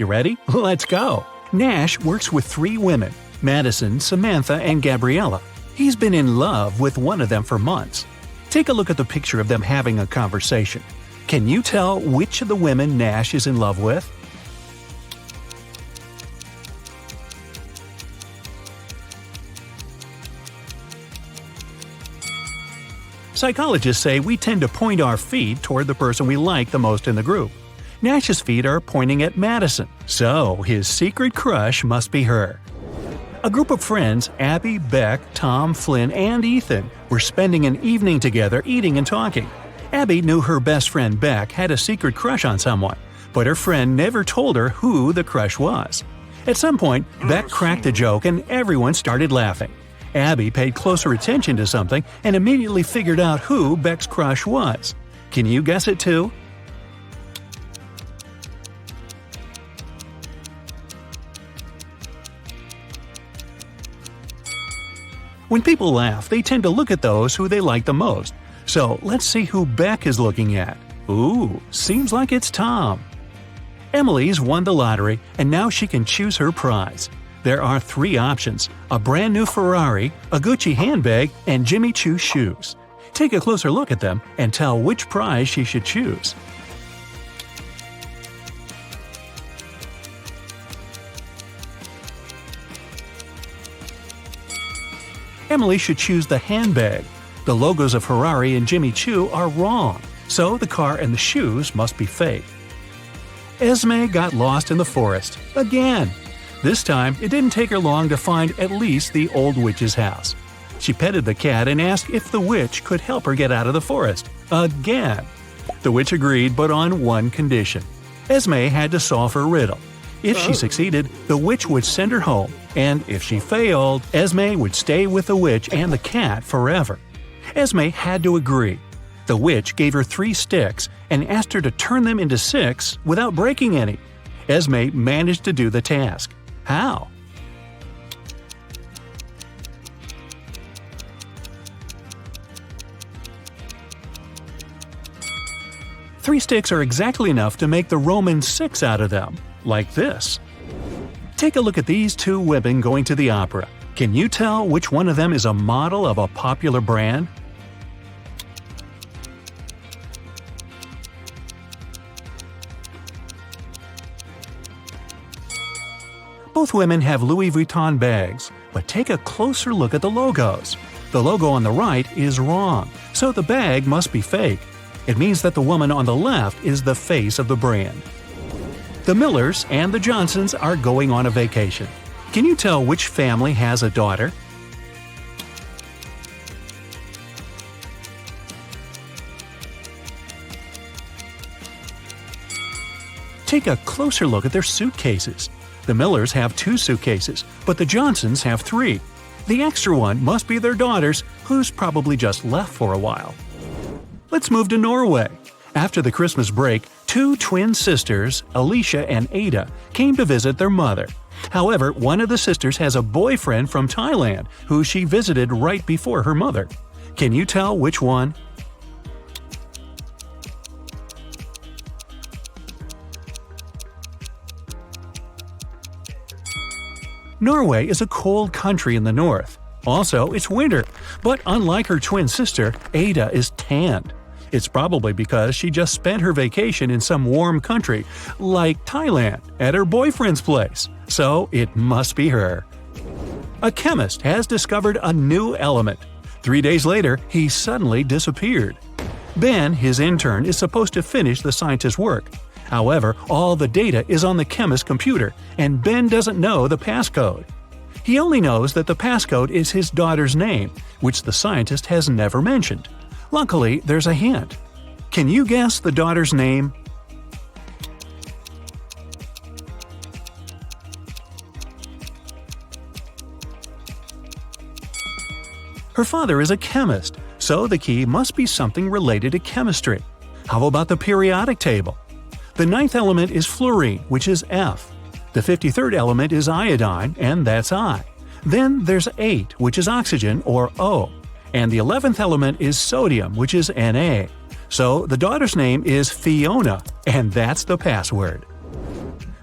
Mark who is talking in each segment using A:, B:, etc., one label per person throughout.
A: You ready? Let's go! Nash works with 3 women – Madison, Samantha, and Gabriella. He's been in love with one of them for months. Take a look at the picture of them having a conversation. Can you tell which of the women Nash is in love with? Psychologists say we tend to point our feet toward the person we like the most in the group. Nash's feet are pointing at Madison, so his secret crush must be her. A group of friends, Abby, Beck, Tom, Flynn, and Ethan, were spending an evening together eating and talking. Abby knew her best friend Beck had a secret crush on someone, but her friend never told her who the crush was. At some point, Beck cracked a joke and everyone started laughing. Abby paid closer attention to something and immediately figured out who Beck's crush was. Can you guess it too? When people laugh, they tend to look at those who they like the most. So let's see who Beck is looking at. Ooh, seems like it's Tom. Emily's won the lottery and now she can choose her prize. There are 3 options: a brand new Ferrari, a Gucci handbag, and Jimmy Choo shoes. Take a closer look at them and tell which prize she should choose. Emily should choose the handbag. The logos of Ferrari and Jimmy Choo are wrong, so the car and the shoes must be fake. Esme got lost in the forest again. This time, it didn't take her long to find at least the old witch's house. She petted the cat and asked if the witch could help her get out of the forest. Again! The witch agreed, but on one condition. Esme had to solve her riddle. If she succeeded, the witch would send her home, and if she failed, Esme would stay with the witch and the cat forever. Esme had to agree. The witch gave her 3 sticks and asked her to turn them into 6 without breaking any. Esme managed to do the task. How? Three sticks are exactly enough to make the Roman 6 out of them, like this. Take a look at these 2 women going to the opera. Can you tell which one of them is a model of a popular brand? Both women have Louis Vuitton bags, but take a closer look at the logos. The logo on the right is wrong, so the bag must be fake. It means that the woman on the left is the face of the brand. The Millers and the Johnsons are going on a vacation. Can you tell which family has a daughter? Take a closer look at their suitcases. The Millers have 2 suitcases, but the Johnsons have 3. The extra one must be their daughter's, who's probably just left for a while. Let's move to Norway. After the Christmas break, 2 twin sisters, Alicia and Ada, came to visit their mother. However, one of the sisters has a boyfriend from Thailand who she visited right before her mother. Can you tell which one? Norway is a cold country in the north. Also, it's winter, but unlike her twin sister, Ada is tanned. It's probably because she just spent her vacation in some warm country, like Thailand, at her boyfriend's place. So it must be her. A chemist has discovered a new element. 3 days later, he suddenly disappeared. Ben, his intern, is supposed to finish the scientist's work. However, all the data is on the chemist's computer, and Ben doesn't know the passcode. He only knows that the passcode is his daughter's name, which the scientist has never mentioned. Luckily, there's a hint. Can you guess the daughter's name? Her father is a chemist, so the key must be something related to chemistry. How about the periodic table? The 9th element is fluorine, which is F. The 53rd element is iodine, and that's I. Then there's 8, which is oxygen, or O. And the 11th element is sodium, which is Na. So the daughter's name is Fiona, and that's the password.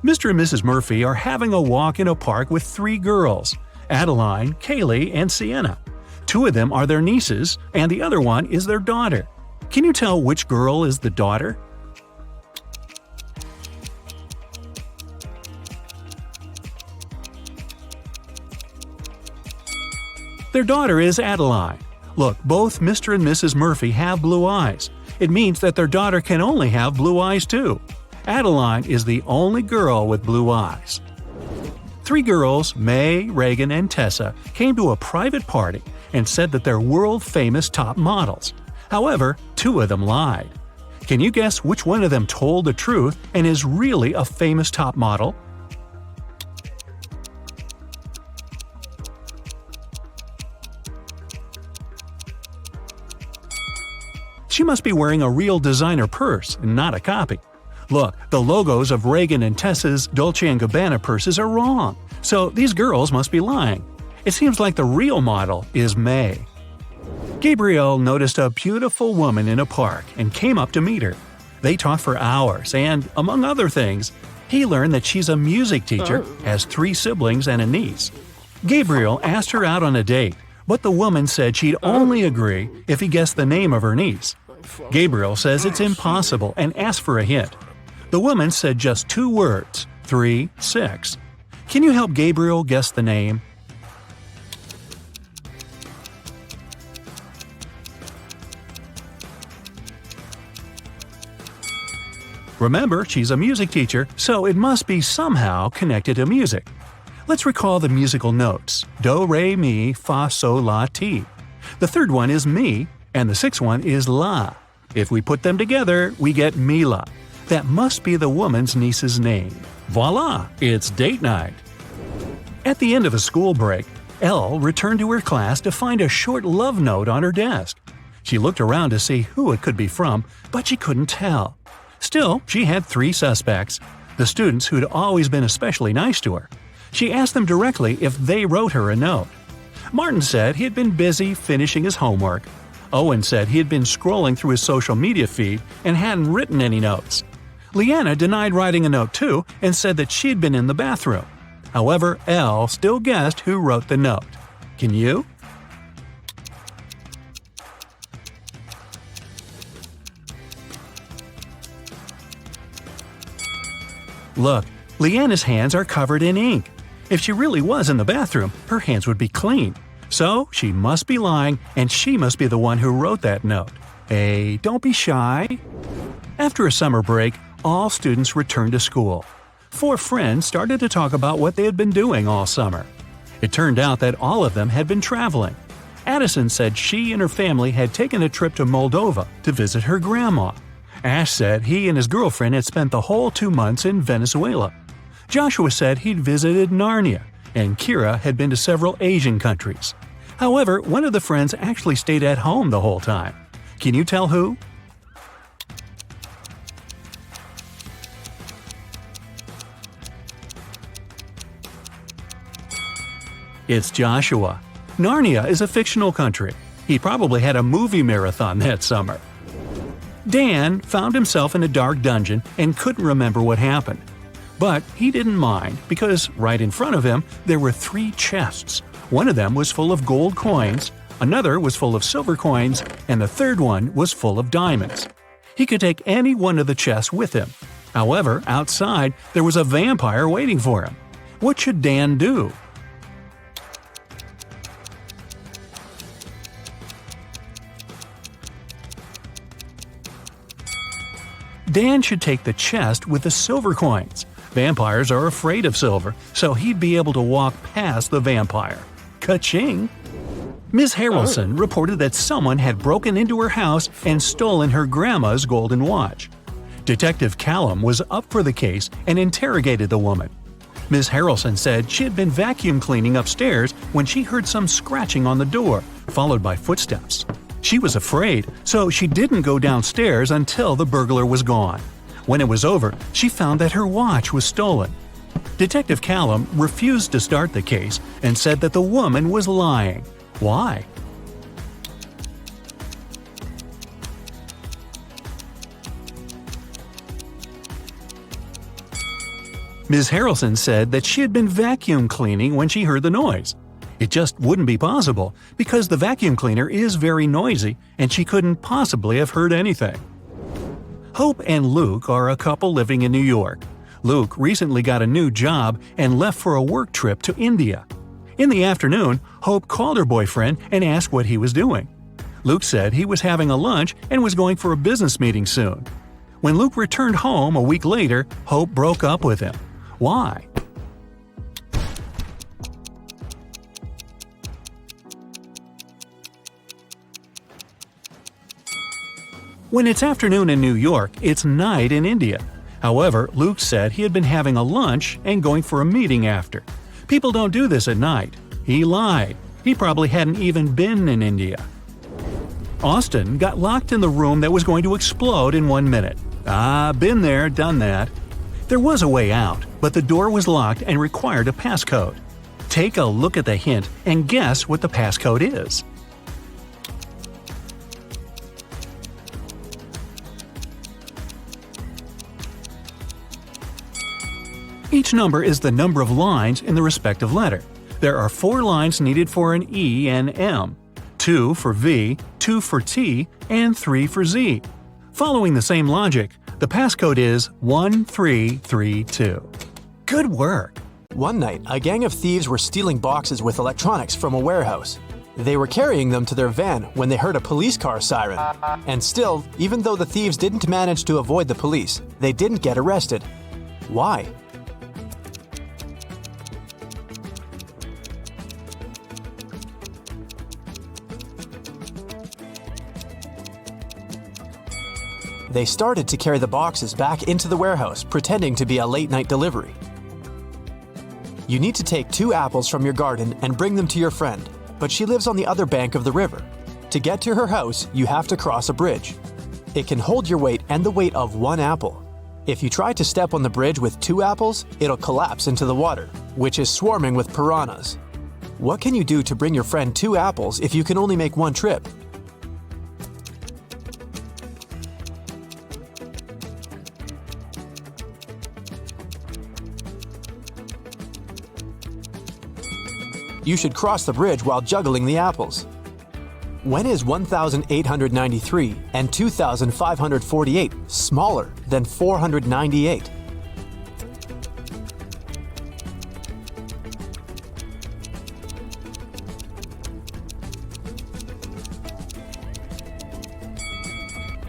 A: Mr. and Mrs. Murphy are having a walk in a park with 3 girls: Adeline, Kaylee, and Sienna. 2 of them are their nieces, and the other one is their daughter. Can you tell which girl is the daughter? Their daughter is Adeline. Look, both Mr. and Mrs. Murphy have blue eyes. It means that their daughter can only have blue eyes too. Adeline is the only girl with blue eyes. 3 girls, May, Reagan, and Tessa, came to a private party and said that they're world-famous top models. However, 2 of them lied. Can you guess which one of them told the truth and is really a famous top model? She must be wearing a real designer purse and not a copy. Look, the logos of Reagan and Tessa's Dolce & Gabbana purses are wrong, so these girls must be lying. It seems like the real model is May. Gabriel noticed a beautiful woman in a park and came up to meet her. They talked for hours and, among other things, he learned that she's a music teacher, has 3 siblings and a niece. Gabriel asked her out on a date, but the woman said she'd only agree if he guessed the name of her niece. Gabriel says it's impossible and asked for a hint. The woman said just 2 words, 3, 6. Can you help Gabriel guess the name? Remember, she's a music teacher, so it must be somehow connected to music. Let's recall the musical notes: do, re, mi, fa, sol, la, ti. The third one is mi, and the 6th one is la. If we put them together, we get Mila. That must be the woman's niece's name. Voila! It's date night. At the end of a school break, Elle returned to her class to find a short love note on her desk. She looked around to see who it could be from, but she couldn't tell. Still, she had 3 suspects: the students who'd always been especially nice to her. She asked them directly if they wrote her a note. Martin said he had been busy finishing his homework. Owen said he had been scrolling through his social media feed and hadn't written any notes. Leanna denied writing a note too and said that she'd been in the bathroom. However, Elle still guessed who wrote the note. Can you? Look, Leanna's hands are covered in ink. If she really was in the bathroom, her hands would be clean. So, she must be lying, and she must be the one who wrote that note. Hey, don't be shy. After a summer break, all students returned to school. 4 friends started to talk about what they had been doing all summer. It turned out that all of them had been traveling. Addison said she and her family had taken a trip to Moldova to visit her grandma. Ash said he and his girlfriend had spent the whole 2 months in Venezuela. Joshua said he'd visited Narnia, and Kira had been to several Asian countries. However, one of the friends actually stayed at home the whole time. Can you tell who? It's Joshua. Narnia is a fictional country. He probably had a movie marathon that summer. Dan found himself in a dark dungeon and couldn't remember what happened. But he didn't mind because right in front of him there were 3 chests. One of them was full of gold coins, another was full of silver coins, and the third one was full of diamonds. He could take any one of the chests with him. However, outside there was a vampire waiting for him. What should Dan do? Dan should take the chest with the silver coins. Vampires are afraid of silver, so he'd be able to walk past the vampire. Ka-ching! Ms. Harrelson reported that someone had broken into her house and stolen her grandma's golden watch. Detective Callum was up for the case and interrogated the woman. Ms. Harrelson said she had been vacuum cleaning upstairs when she heard some scratching on the door, followed by footsteps. She was afraid, so she didn't go downstairs until the burglar was gone. When it was over, she found that her watch was stolen. Detective Callum refused to start the case and said that the woman was lying. Why? Ms. Harrelson said that she had been vacuum cleaning when she heard the noise. It just wouldn't be possible because the vacuum cleaner is very noisy and she couldn't possibly have heard anything. Hope and Luke are a couple living in New York. Luke recently got a new job and left for a work trip to India. In the afternoon, Hope called her boyfriend and asked what he was doing. Luke said he was having a lunch and was going for a business meeting soon. When Luke returned home a week later, Hope broke up with him. Why? When it's afternoon in New York, it's night in India. However, Luke said he had been having a lunch and going for a meeting after. People don't do this at night. He lied. He probably hadn't even been in India. Austin got locked in the room that was going to explode in 1 minute. Been there, done that. There was a way out, but the door was locked and required a passcode. Take a look at the hint and guess what the passcode is. Each number is the number of lines in the respective letter. There are 4 lines needed for an E and M, 2 for V, 2 for T, and 3 for Z. Following the same logic, the passcode is 1332. Good work!
B: One night, a gang of thieves were stealing boxes with electronics from a warehouse. They were carrying them to their van when they heard a police car siren. And still, even though the thieves didn't manage to avoid the police, they didn't get arrested. Why? They started to carry the boxes back into the warehouse, pretending to be a late-night delivery. You need to take 2 apples from your garden and bring them to your friend, but she lives on the other bank of the river. To get to her house, you have to cross a bridge. It can hold your weight and the weight of 1 apple. If you try to step on the bridge with 2 apples, it'll collapse into the water, which is swarming with piranhas. What can you do to bring your friend 2 apples if you can only make 1 trip? You should cross the bridge while juggling the apples. When is 1,893 and 2,548 smaller than 498?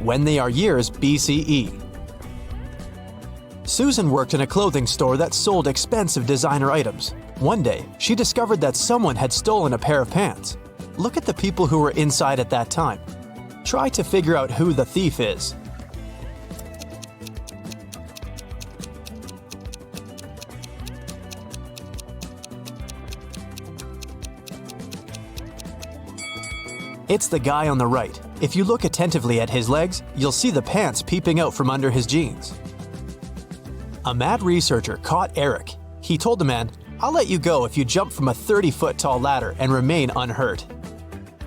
B: When they are years BCE. Susan worked in a clothing store that sold expensive designer items. One day, she discovered that someone had stolen a pair of pants. Look at the people who were inside at that time. Try to figure out who the thief is. It's the guy on the right. If you look attentively at his legs, you'll see the pants peeping out from under his jeans. A mad researcher caught Eric. He told the man, "I'll let you go if you jump from a 30-foot tall ladder and remain unhurt."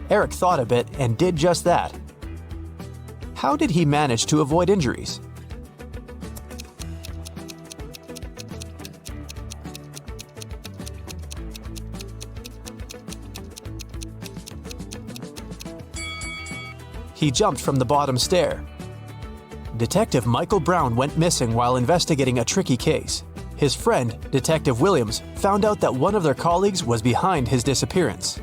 B: Eric thought a bit and did just that. How did he manage to avoid injuries? He jumped from the bottom stair. Detective Michael Brown went missing while investigating a tricky case. His friend, Detective Williams, found out that one of their colleagues was behind his disappearance.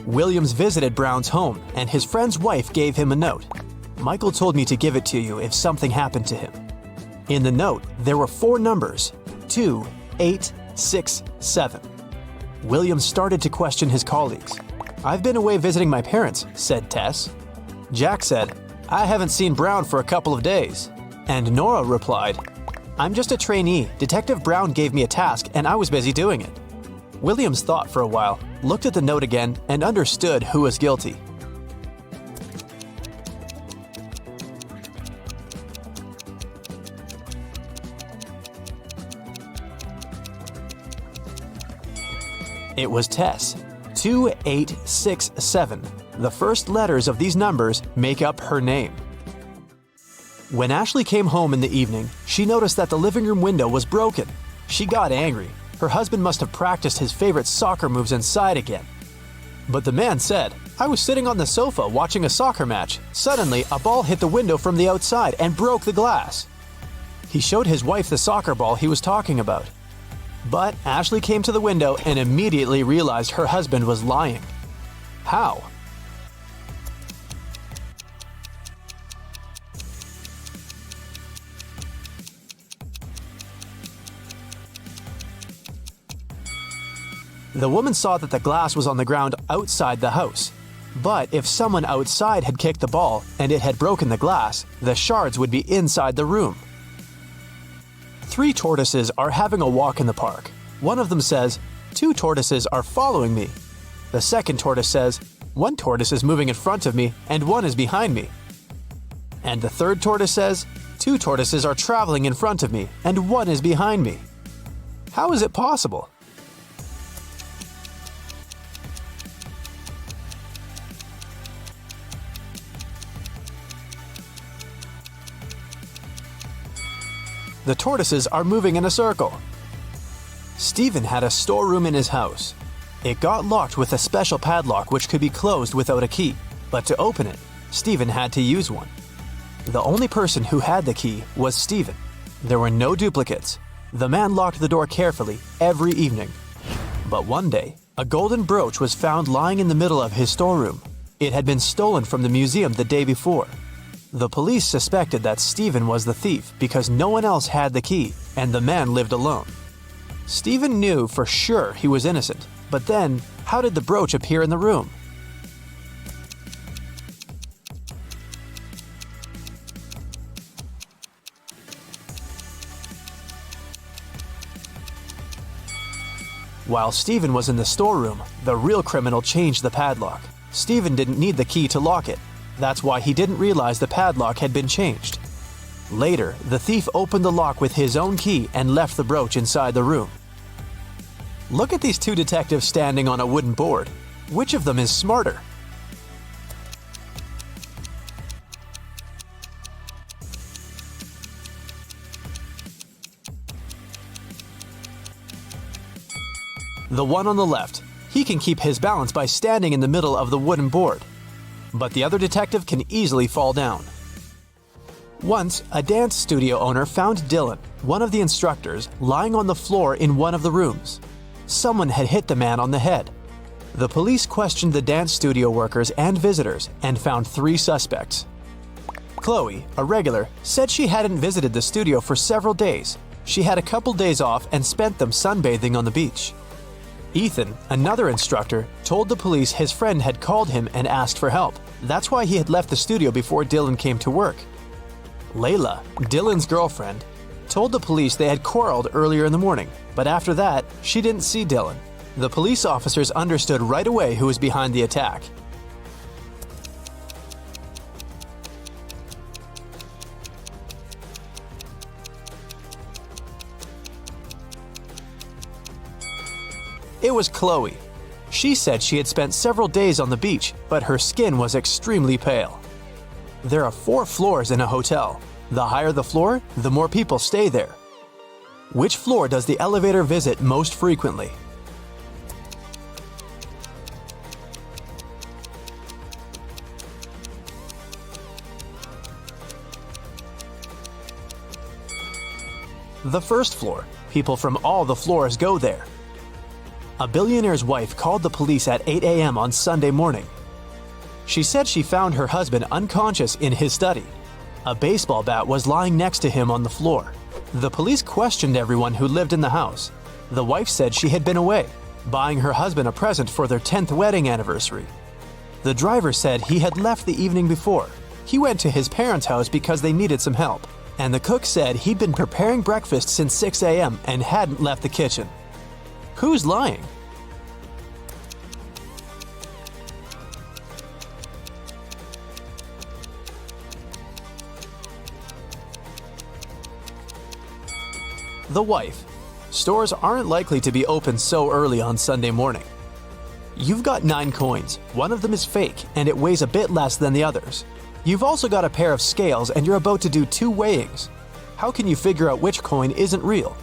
B: Williams visited Brown's home, and his friend's wife gave him a note. "Michael told me to give it to you if something happened to him." In the note, there were 4 numbers, 2, 8, 6, 7. Williams started to question his colleagues. "I've been away visiting my parents," said Tess. Jack said, "I haven't seen Brown for a couple of days." And Nora replied, "I'm just a trainee. Detective Brown gave me a task and I was busy doing it." Williams thought for a while, looked at the note again, and understood who was guilty. It was Tess. 2867. The first letters of these numbers make up her name. When Ashley came home in the evening, she noticed that the living room window was broken. She got angry. Her husband must have practiced his favorite soccer moves inside again. But the man said, "I was sitting on the sofa watching a soccer match. Suddenly, a ball hit the window from the outside and broke the glass." He showed his wife the soccer ball he was talking about. But Ashley came to the window and immediately realized her husband was lying. How? The woman saw that the glass was on the ground outside the house. But if someone outside had kicked the ball and it had broken the glass, the shards would be inside the room. 3 tortoises are having a walk in the park. One of them says, "2 tortoises are following me." The second tortoise says, "1 tortoise is moving in front of me and 1 is behind me." And the third tortoise says, "2 tortoises are traveling in front of me and 1 is behind me." How is it possible? The tortoises are moving in a circle. Stephen had a storeroom in his house. It got locked with a special padlock which could be closed without a key, but to open it, Stephen had to use one. The only person who had the key was Stephen. There were no duplicates. The man locked the door carefully every evening. But one day, a golden brooch was found lying in the middle of his storeroom. It had been stolen from the museum the day before. The police suspected that Stephen was the thief because no one else had the key, and the man lived alone. Stephen knew for sure he was innocent, but then, how did the brooch appear in the room? While Stephen was in the storeroom, the real criminal changed the padlock. Stephen didn't need the key to lock it. That's why he didn't realize the padlock had been changed. Later, the thief opened the lock with his own key and left the brooch inside the room. Look at these 2 detectives standing on a wooden board. Which of them is smarter? The one on the left. He can keep his balance by standing in the middle of the wooden board. But the other detective can easily fall down. Once, a dance studio owner found Dylan, one of the instructors, lying on the floor in one of the rooms. Someone had hit the man on the head. The police questioned the dance studio workers and visitors and found 3 suspects. Chloe, a regular, said she hadn't visited the studio for several days. She had a couple days off and spent them sunbathing on the beach. Ethan, another instructor, told the police his friend had called him and asked for help. That's why he had left the studio before Dylan came to work. Layla, Dylan's girlfriend, told the police they had quarreled earlier in the morning, but after that, she didn't see Dylan. The police officers understood right away who was behind the attack. It was Chloe. She said she had spent several days on the beach, but her skin was extremely pale. There are 4 floors in a hotel. The higher the floor, the more people stay there. Which floor does the elevator visit most frequently? The first floor. People from all the floors go there. A billionaire's wife called the police at 8 a.m. on Sunday morning. She said she found her husband unconscious in his study. A baseball bat was lying next to him on the floor. The police questioned everyone who lived in the house. The wife said she had been away, buying her husband a present for their 10th wedding anniversary. The driver said he had left the evening before. He went to his parents' house because they needed some help. And the cook said he'd been preparing breakfast since 6 a.m. and hadn't left the kitchen. Who's lying? The wife. Stores aren't likely to be open so early on Sunday morning. You've got 9 coins. One of them is fake, and it weighs a bit less than the others. You've also got a pair of scales, and you're about to do 2 weighings. How can you figure out which coin isn't real?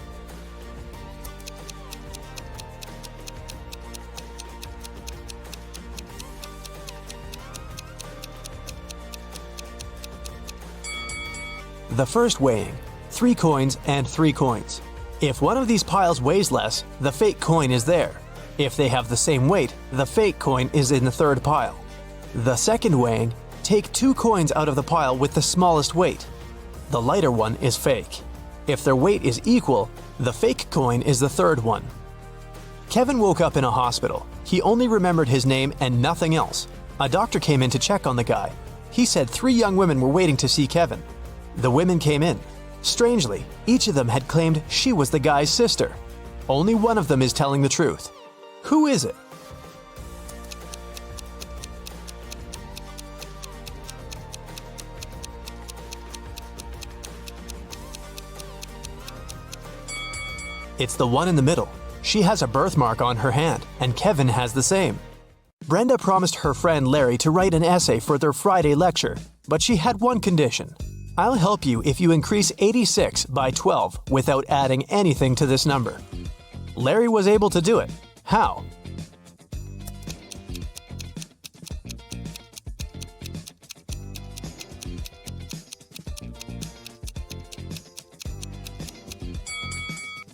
B: The first weighing, 3 coins and 3 coins. If one of these piles weighs less, the fake coin is there. If they have the same weight, the fake coin is in the third pile. The second weighing, take 2 coins out of the pile with the smallest weight. The lighter one is fake. If their weight is equal, the fake coin is the third one. Kevin woke up in a hospital. He only remembered his name and nothing else. A doctor came in to check on the guy. He said 3 young women were waiting to see Kevin. The women came in. Strangely, each of them had claimed she was the guy's sister. Only one of them is telling the truth. Who is it? It's the one in the middle. She has a birthmark on her hand, and Kevin has the same. Brenda promised her friend Larry to write an essay for their Friday lecture, but she had one condition. I'll help you if you increase 86 by 12 without adding anything to this number. Larry was able to do it. How?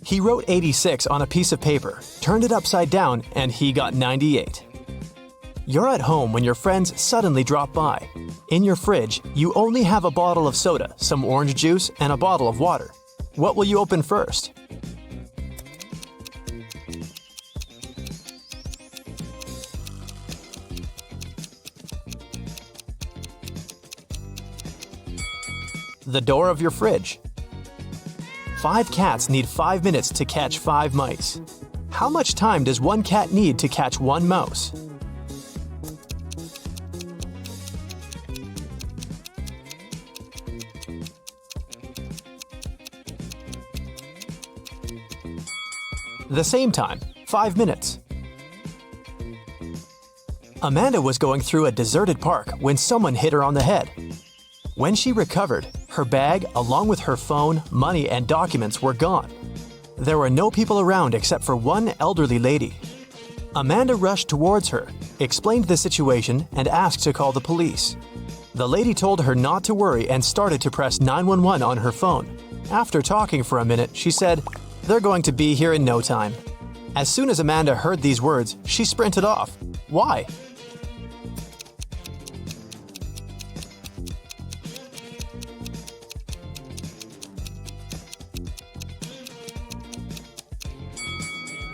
B: He wrote 86 on a piece of paper, turned it upside down, and he got 98. You're at home when your friends suddenly drop by. In your fridge, you only have a bottle of soda, some orange juice, and a bottle of water. What will you open first? The door of your fridge. 5 cats need 5 minutes to catch 5 mice. How much time does one cat need to catch 1 mouse? The same time, 5 minutes. Amanda was going through a deserted park when someone hit her on the head. When she recovered, her bag, along with her phone, money, and documents were gone. There were no people around except for one elderly lady. Amanda rushed towards her, explained the situation, and asked to call the police. The lady told her not to worry and started to press 911 on her phone. After talking for a minute, she said, "They're going to be here in no time." As soon as Amanda heard these words, she sprinted off. Why?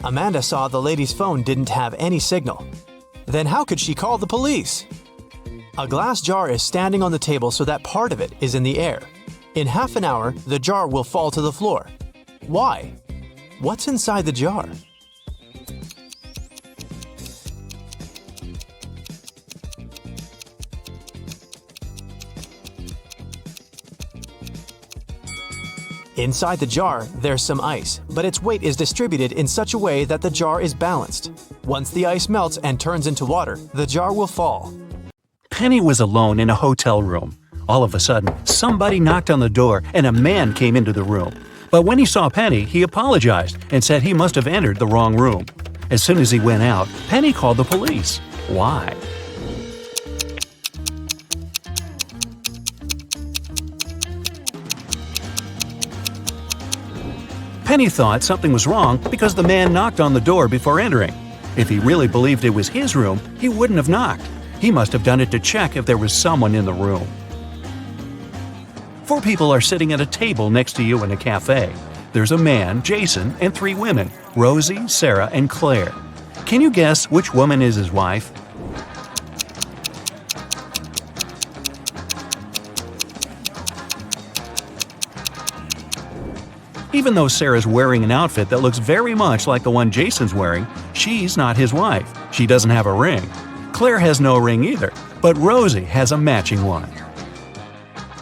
B: Amanda saw the lady's phone didn't have any signal. Then how could she call the police? A glass jar is standing on the table so that part of it is in the air. In half an hour, the jar will fall to the floor. Why? What's inside the jar? Inside the jar, there's some ice, but its weight is distributed in such a way that the jar is balanced. Once the ice melts and turns into water, the jar will fall.
A: Penny was alone in a hotel room. All of a sudden, somebody knocked on the door and a man came into the room. But when he saw Penny, he apologized and said he must have entered the wrong room. As soon as he went out, Penny called the police. Why? Penny thought something was wrong because the man knocked on the door before entering. If he really believed it was his room, he wouldn't have knocked. He must have done it to check if there was someone in the room. 4 people are sitting at a table next to you in a cafe. There's a man, Jason, and 3 women, Rosie, Sarah, and Claire. Can you guess which woman is his wife? Even though Sarah's wearing an outfit that looks very much like the one Jason's wearing, she's not his wife. She doesn't have a ring. Claire has no ring either, but Rosie has a matching one.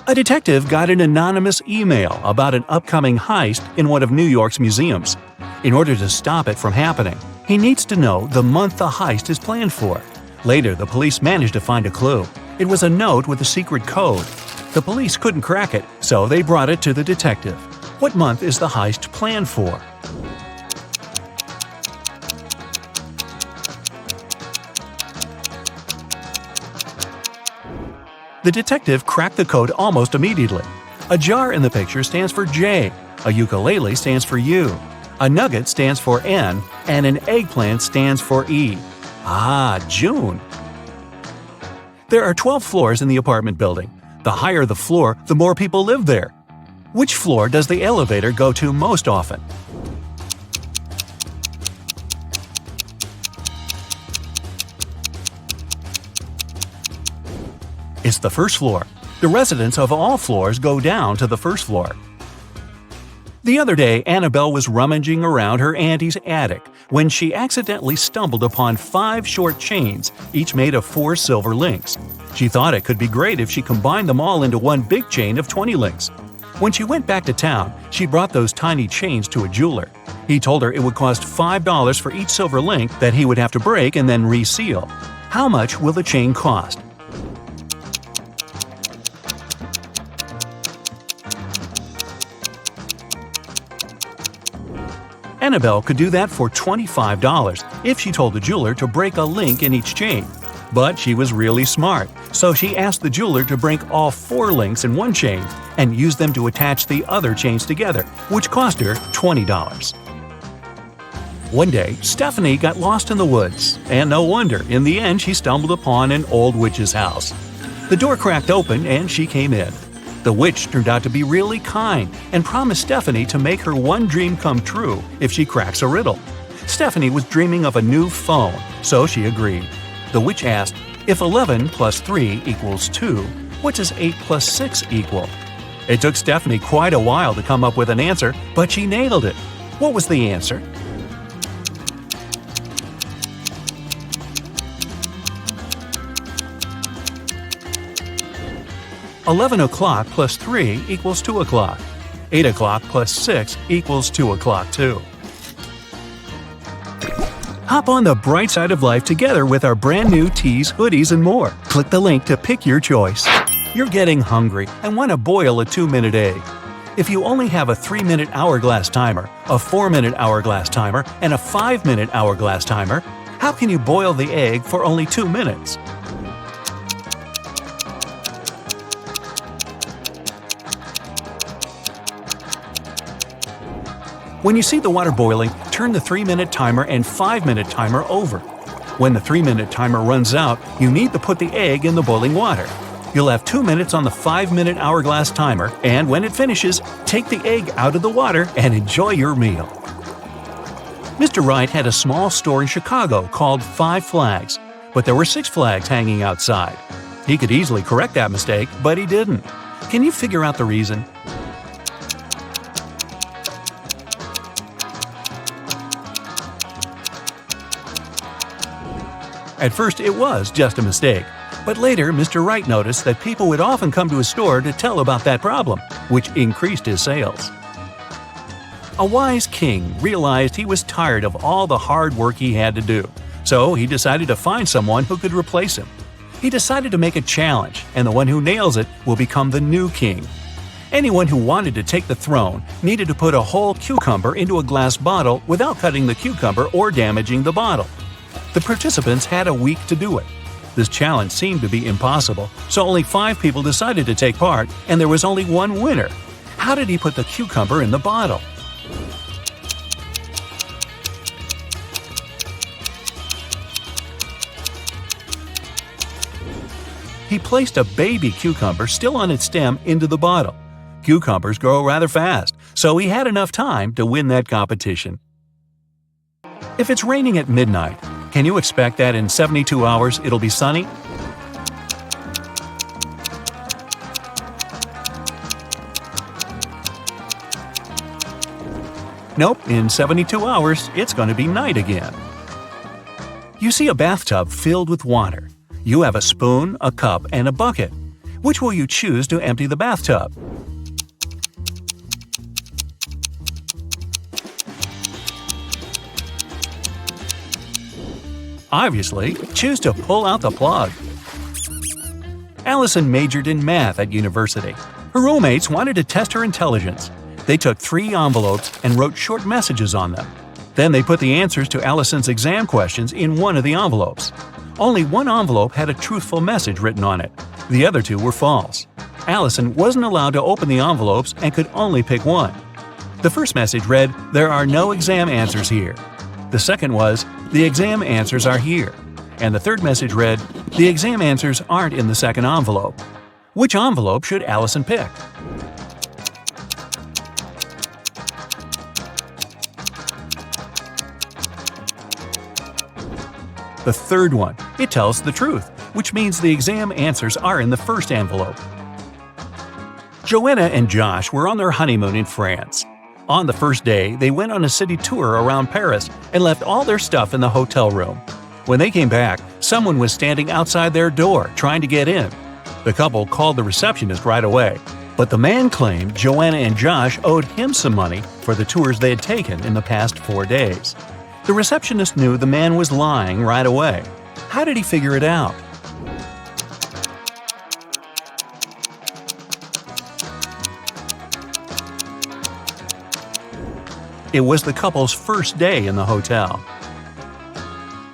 A: A detective got an anonymous email about an upcoming heist in one of New York's museums. In order to stop it from happening, he needs to know the month the heist is planned for. Later, the police managed to find a clue. It was a note with a secret code. The police couldn't crack it, so they brought it to the detective. What month is the heist planned for? The detective cracked the code almost immediately. A jar in the picture stands for J, a ukulele stands for U, a nugget stands for N, and an eggplant stands for E. Ah, June! There are 12 floors in the apartment building. The higher the floor, the more people live there. Which floor does the elevator go to most often? It's the first floor. The residents of all floors go down to the first floor. The other day, Annabelle was rummaging around her auntie's attic when she accidentally stumbled upon 5 short chains, each made of 4 silver links. She thought it could be great if she combined them all into one big chain of 20 links. When she went back to town, she brought those tiny chains to a jeweler. He told her it would cost $5 for each silver link that he would have to break and then reseal. How much will the chain cost? Annabelle could do that for $25 if she told the jeweler to break a link in each chain. But she was really smart, so she asked the jeweler to break all 4 links in one chain and use them to attach the other chains together, which cost her $20. One day, Stephanie got lost in the woods, and no wonder, in the end she stumbled upon an old witch's house. The door cracked open and she came in. The witch turned out to be really kind and promised Stephanie to make her one dream come true if she cracks a riddle. Stephanie was dreaming of a new phone, so she agreed. The witch asked, if 11 plus 3 equals 2, what does 8 plus 6 equal? It took Stephanie quite a while to come up with an answer, but she nailed it. What was the answer? $11 plus 3 equals 2 o'clock. 8 o'clock plus 6 equals 2 o'clock too. Hop on the bright side of life together with our brand new tees, hoodies, and more. Click the link to pick your choice. You're getting hungry and want to boil a 2-minute egg. If you only have a 3-minute hourglass timer, a 4-minute hourglass timer, and a 5-minute hourglass timer, how can you boil the egg for only 2 minutes? When you see the water boiling, turn the 3-minute timer and 5-minute timer over. When the 3-minute timer runs out, you need to put the egg in the boiling water. You'll have 2 minutes on the 5-minute hourglass timer, and when it finishes, take the egg out of the water and enjoy your meal. Mr. Wright had a small store in Chicago called 5 Flags, but there were 6 flags hanging outside. He could easily correct that mistake, but he didn't. Can you figure out the reason? At first, it was just a mistake, but later Mr. Wright noticed that people would often come to his store to tell about that problem, which increased his sales. A wise king realized he was tired of all the hard work he had to do, so he decided to find someone who could replace him. He decided to make a challenge, and the one who nails it will become the new king. Anyone who wanted to take the throne needed to put a whole cucumber into a glass bottle without cutting the cucumber or damaging the bottle. The participants had a week to do it. This challenge seemed to be impossible, so only 5 people decided to take part, and there was only one winner. How did he put the cucumber in the bottle? He placed a baby cucumber still on its stem into the bottle. Cucumbers grow rather fast, so he had enough time to win that competition. If it's raining at midnight, can you expect that in 72 hours it'll be sunny? Nope, in 72 hours it's going to be night again. You see a bathtub filled with water. You have a spoon, a cup, and a bucket. Which will you choose to empty the bathtub? Obviously, choose to pull out the plug. Allison majored in math at university. Her roommates wanted to test her intelligence. They took 3 envelopes and wrote short messages on them. Then they put the answers to Allison's exam questions in one of the envelopes. Only one envelope had a truthful message written on it. The other two were false. Allison wasn't allowed to open the envelopes and could only pick one. The first message read, "There are no exam answers here." The second was, "The exam answers are here." And the third message read, "The exam answers aren't in the second envelope." Which envelope should Allison pick? The third one. It tells the truth, which means the exam answers are in the first envelope. Joanna and Josh were on their honeymoon in France. On the first day, they went on a city tour around Paris and left all their stuff in the hotel room. When they came back, someone was standing outside their door trying to get in. The couple called the receptionist right away, but the man claimed Joanna and Josh owed him some money for the tours they had taken in the past 4 days. The receptionist knew the man was lying right away. How did he figure it out? It was the couple's first day in the hotel.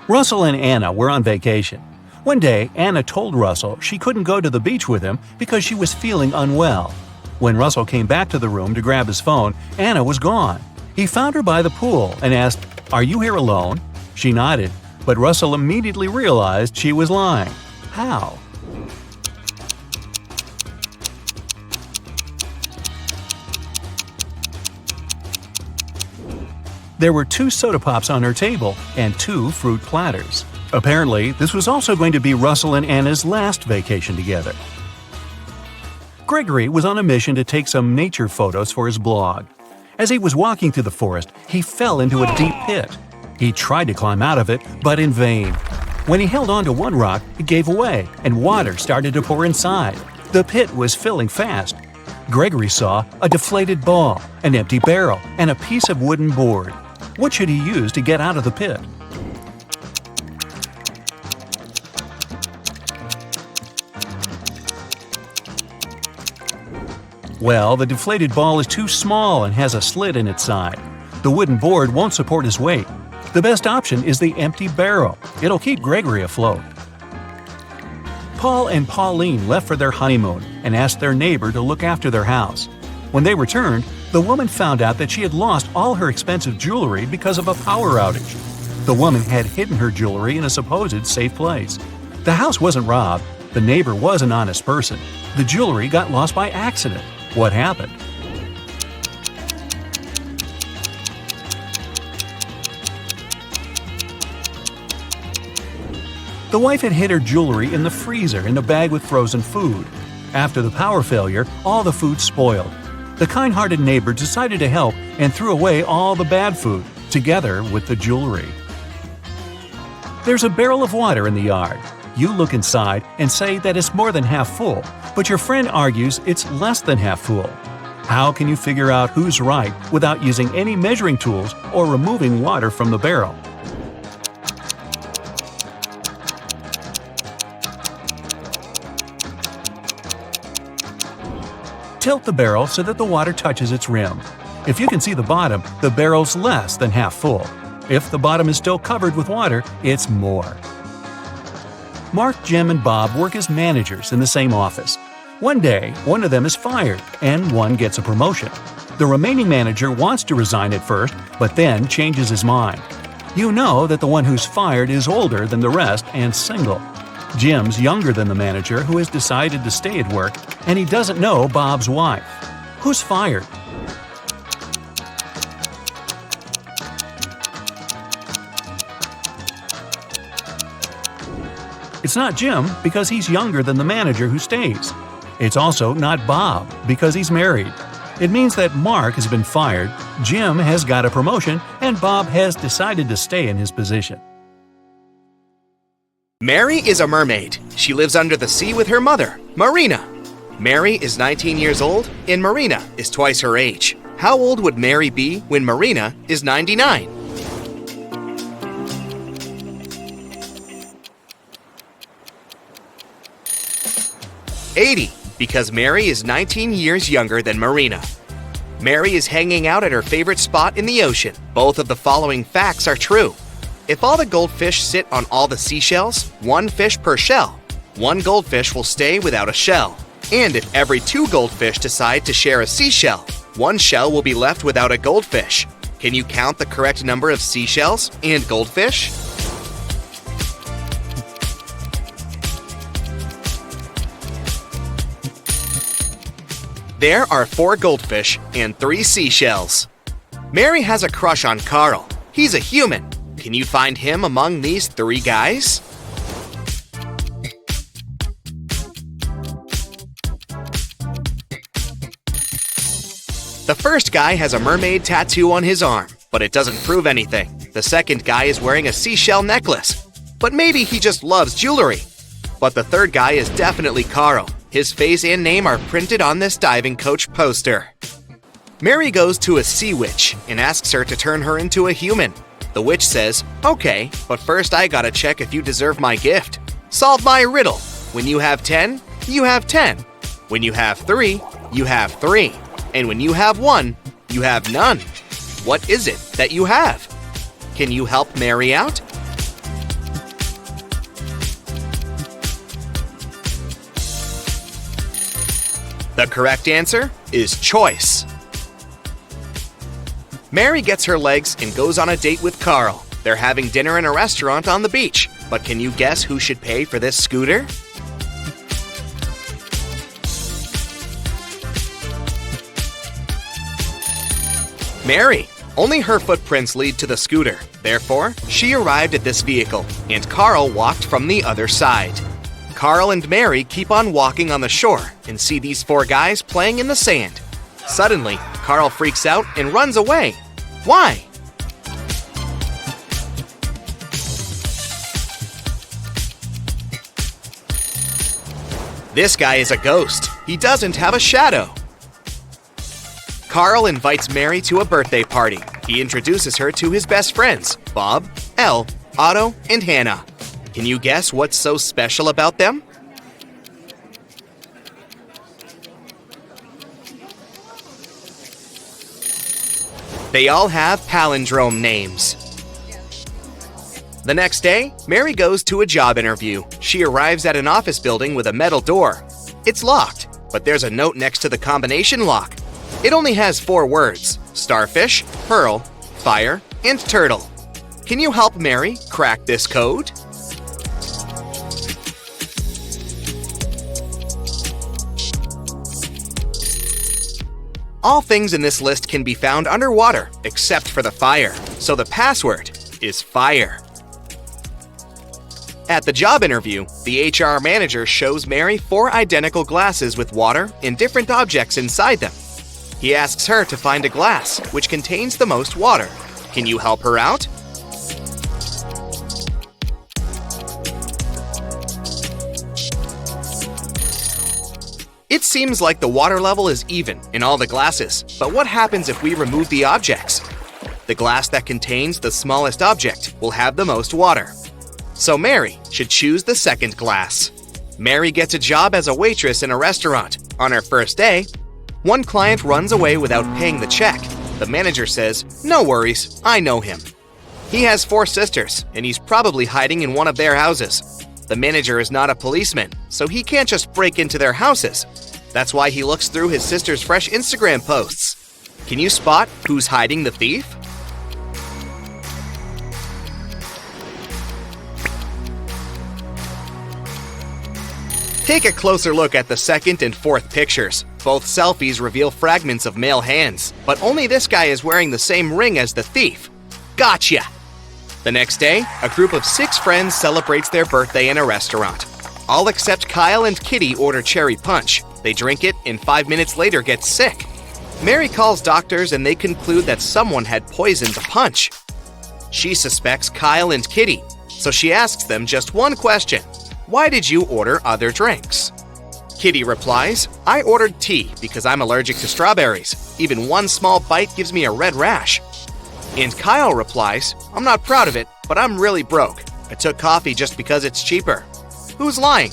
A: Russell and Anna were on vacation. One day, Anna told Russell she couldn't go to the beach with him because she was feeling unwell. When Russell came back to the room to grab his phone, Anna was gone. He found her by the pool and asked, "Are you here alone?" She nodded, but Russell immediately realized she was lying. How? There were 2 soda pops on her table and 2 fruit platters. Apparently, this was also going to be Russell and Anna's last vacation together. Gregory was on a mission to take some nature photos for his blog. As he was walking through the forest, he fell into a deep pit. He tried to climb out of it, but in vain. When he held onto one rock, it gave away, and water started to pour inside. The pit was filling fast. Gregory saw a deflated ball, an empty barrel, and a piece of wooden board. What should he use to get out of the pit? Well, the deflated ball is too small and has a slit in its side. The wooden board won't support his weight. The best option is the empty barrel. It'll keep Gregory afloat. Paul and Pauline left for their honeymoon and asked their neighbor to look after their house. When they returned, the woman found out that she had lost all her expensive jewelry because of a power outage. The woman had hidden her jewelry in a supposed safe place. The house wasn't robbed. The neighbor was an honest person. The jewelry got lost by accident. What happened? The wife had hid her jewelry in the freezer in a bag with frozen food. After the power failure, all the food spoiled. The kind-hearted neighbor decided to help and threw away all the bad food, together with the jewelry. There's a barrel of water in the yard. You look inside and say that it's more than half full, but your friend argues it's less than half full. How can you figure out who's right without using any measuring tools or removing water from the barrel? Tilt the barrel so that the water touches its rim. If you can see the bottom, the barrel's less than half full. If the bottom is still covered with water, it's more. Mark, Jim, and Bob work as managers in the same office. One day, one of them is fired, and one gets a promotion. The remaining manager wants to resign at first, but then changes his mind. You know that the one who's fired is older than the rest and single. Jim's younger than the manager who has decided to stay at work, and he doesn't know Bob's wife. Who's fired? It's not Jim because he's younger than the manager who stays. It's also not Bob because he's married. It means that Mark has been fired, Jim has got a promotion, and Bob has decided to stay in his position.
C: Mary is a mermaid. She lives under the sea with her mother, Marina. Mary is 19 years old and Marina is twice her age. How old would Mary be when Marina is 99? Because Mary is 19 years younger than Marina. Mary is hanging out at her favorite spot in the ocean. Both of the following facts are true. If all the goldfish sit on all the seashells, one fish per shell. one goldfish will stay without a shell. And if every 2 goldfish decide to share a seashell, 1 shell will be left without a goldfish. Can you count the correct number of seashells and goldfish? There are 4 goldfish and 3 seashells. Mary has a crush on Carl. He's a human. Can you find him among these 3 guys? The first guy has a mermaid tattoo on his arm, but it doesn't prove anything. The second guy is wearing a seashell necklace, but maybe he just loves jewelry. But the third guy is definitely Carl. His face and name are printed on this diving coach poster. Mary goes to a sea witch and asks her to turn her into a human. The witch says, "Okay, but first I gotta check if you deserve my gift. Solve my riddle. When you have 10, you have 10. When you have 3, you have 3. And when you have 1, you have none. What is it that you have? Can you help Mary out?" The correct answer is choice. Mary gets her legs and goes on a date with Carl. They're having dinner in a restaurant on the beach. But can you guess who should pay for this scooter? Mary. Only her footprints lead to the scooter. Therefore, she arrived at this vehicle, and Carl walked from the other side. Carl and Mary keep on walking on the shore and see these 4 guys playing in the sand. Suddenly, Carl freaks out and runs away. Why? This guy is a ghost. He doesn't have a shadow. Carl invites Mary to a birthday party. He introduces her to his best friends, Bob, Elle, Otto, and Hannah. Can you guess what's so special about them? They all have palindrome names. The next day, Mary goes to a job interview. She arrives at an office building with a metal door. It's locked, but there's a note next to the combination lock. It only has 4 words: starfish, pearl, fire, and turtle. Can you help Mary crack this code? All things in this list can be found underwater, except for the fire, so the password is fire. At the job interview, the HR manager shows Mary 4 identical glasses with water and different objects inside them. He asks her to find a glass which contains the most water. Can you help her out? It seems like the water level is even in all the glasses, but what happens if we remove the objects? The glass that contains the smallest object will have the most water. So Mary should choose the second glass. Mary gets a job as a waitress in a restaurant. On her first day, one client runs away without paying the check. The manager says, "No worries, I know him." He has 4 sisters, and he's probably hiding in one of their houses. The manager is not a policeman, so he can't just break into their houses. That's why he looks through his sister's fresh Instagram posts. Can you spot who's hiding the thief? Take a closer look at the second and fourth pictures. Both selfies reveal fragments of male hands, but only this guy is wearing the same ring as the thief. Gotcha! The next day, a group of 6 friends celebrates their birthday in a restaurant. All except Kyle and Kitty order cherry punch. They drink it and 5 minutes later get sick. Mary calls doctors and they conclude that someone had poisoned the punch. She suspects Kyle and Kitty, so she asks them just one question. Why did you order other drinks? Kitty replies, "I ordered tea because I'm allergic to strawberries. Even one small bite gives me a red rash." And Kyle replies, "I'm not proud of it, but I'm really broke. I took coffee just because it's cheaper." Who's lying?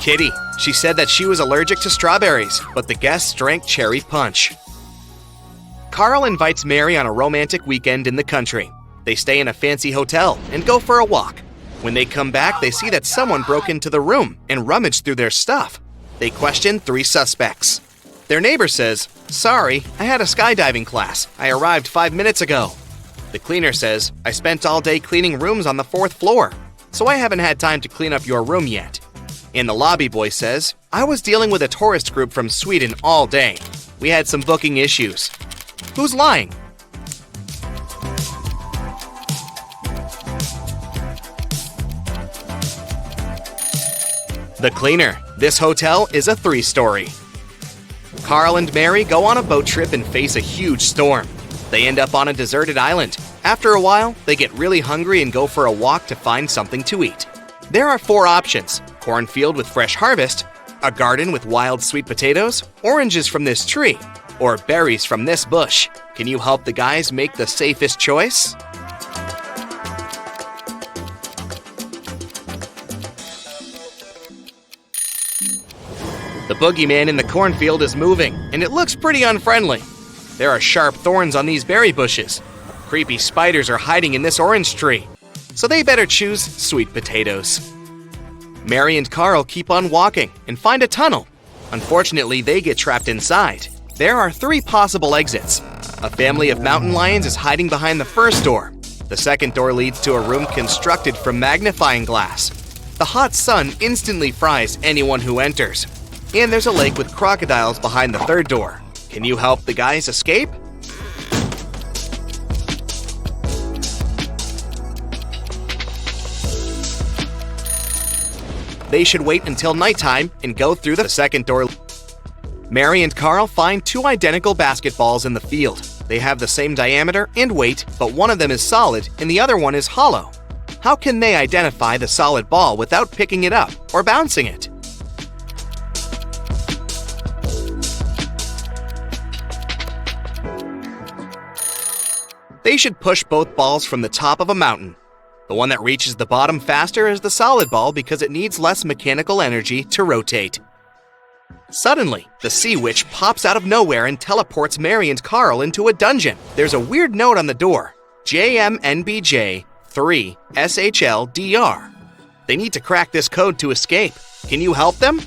C: Kitty. She said that she was allergic to strawberries, but the guests drank cherry punch. Carl invites Mary on a romantic weekend in the country. They stay in a fancy hotel and go for a walk. When they come back, they see that someone broke into the room and rummaged through their stuff. They question 3 suspects. Their neighbor says, "Sorry, I had a skydiving class. I arrived 5 minutes ago." The cleaner says, "I spent all day cleaning rooms on the 4th floor, so I haven't had time to clean up your room yet." And the lobby boy says, "I was dealing with a tourist group from Sweden all day. We had some booking issues." Who's lying? The cleaner. This hotel is a 3-story. Carl and Mary go on a boat trip and face a huge storm. They end up on a deserted island. After a while, they get really hungry and go for a walk to find something to eat. There are 4 options: cornfield with fresh harvest, a garden with wild sweet potatoes, oranges from this tree, or berries from this bush. Can you help the guys make the safest choice? The boogeyman in the cornfield is moving, and it looks pretty unfriendly. There are sharp thorns on these berry bushes. Creepy spiders are hiding in this orange tree, so they better choose sweet potatoes. Mary and Carl keep on walking and find a tunnel. Unfortunately, they get trapped inside. There are 3 possible exits. A family of mountain lions is hiding behind the first door. The second door leads to a room constructed from magnifying glass. The hot sun instantly fries anyone who enters. And there's a lake with crocodiles behind the third door. Can you help the guys escape? They should wait until nighttime and go through the second door. Mary and Carl find 2 identical basketballs in the field. They have the same diameter and weight, but one of them is solid and the other one is hollow. How can they identify the solid ball without picking it up or bouncing it? They should push both balls from the top of a mountain. The one that reaches the bottom faster is the solid ball because it needs less mechanical energy to rotate. Suddenly, the sea witch pops out of nowhere and teleports Mary and Carl into a dungeon. There's a weird note on the door: JMNBJ 3 SHLDR. They need to crack this code to escape. Can you help them?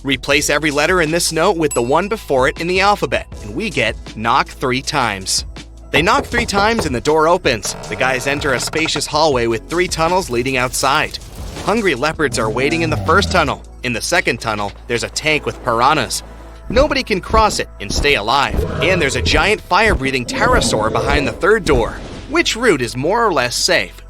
C: Replace every letter in this note with the one before it in the alphabet, and we get knock 3 times. They knock 3 times and the door opens. The guys enter a spacious hallway with 3 tunnels leading outside. Hungry leopards are waiting in the first tunnel. In the second tunnel, there's a tank with piranhas. Nobody can cross it and stay alive. And there's a giant fire-breathing pterosaur behind the third door. Which route is more or less safe?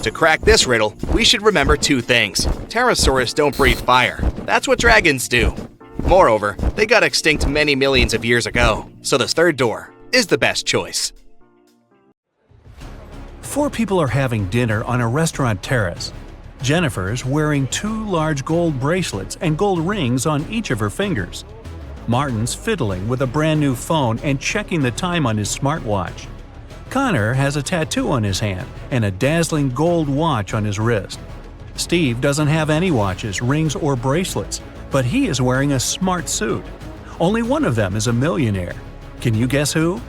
C: To crack this riddle, we should remember 2 things. Pterosaurs don't breathe fire. That's what dragons do. Moreover, they got extinct many millions of years ago, so this third door is the best choice.
A: 4 people are having dinner on a restaurant terrace. Jennifer's wearing 2 large gold bracelets and gold rings on each of her fingers. Martin's fiddling with a brand new phone and checking the time on his smartwatch. Connor has a tattoo on his hand and a dazzling gold watch on his wrist. Steve doesn't have any watches, rings, or bracelets, but he is wearing a smart suit. Only one of them is a millionaire. Can you guess who?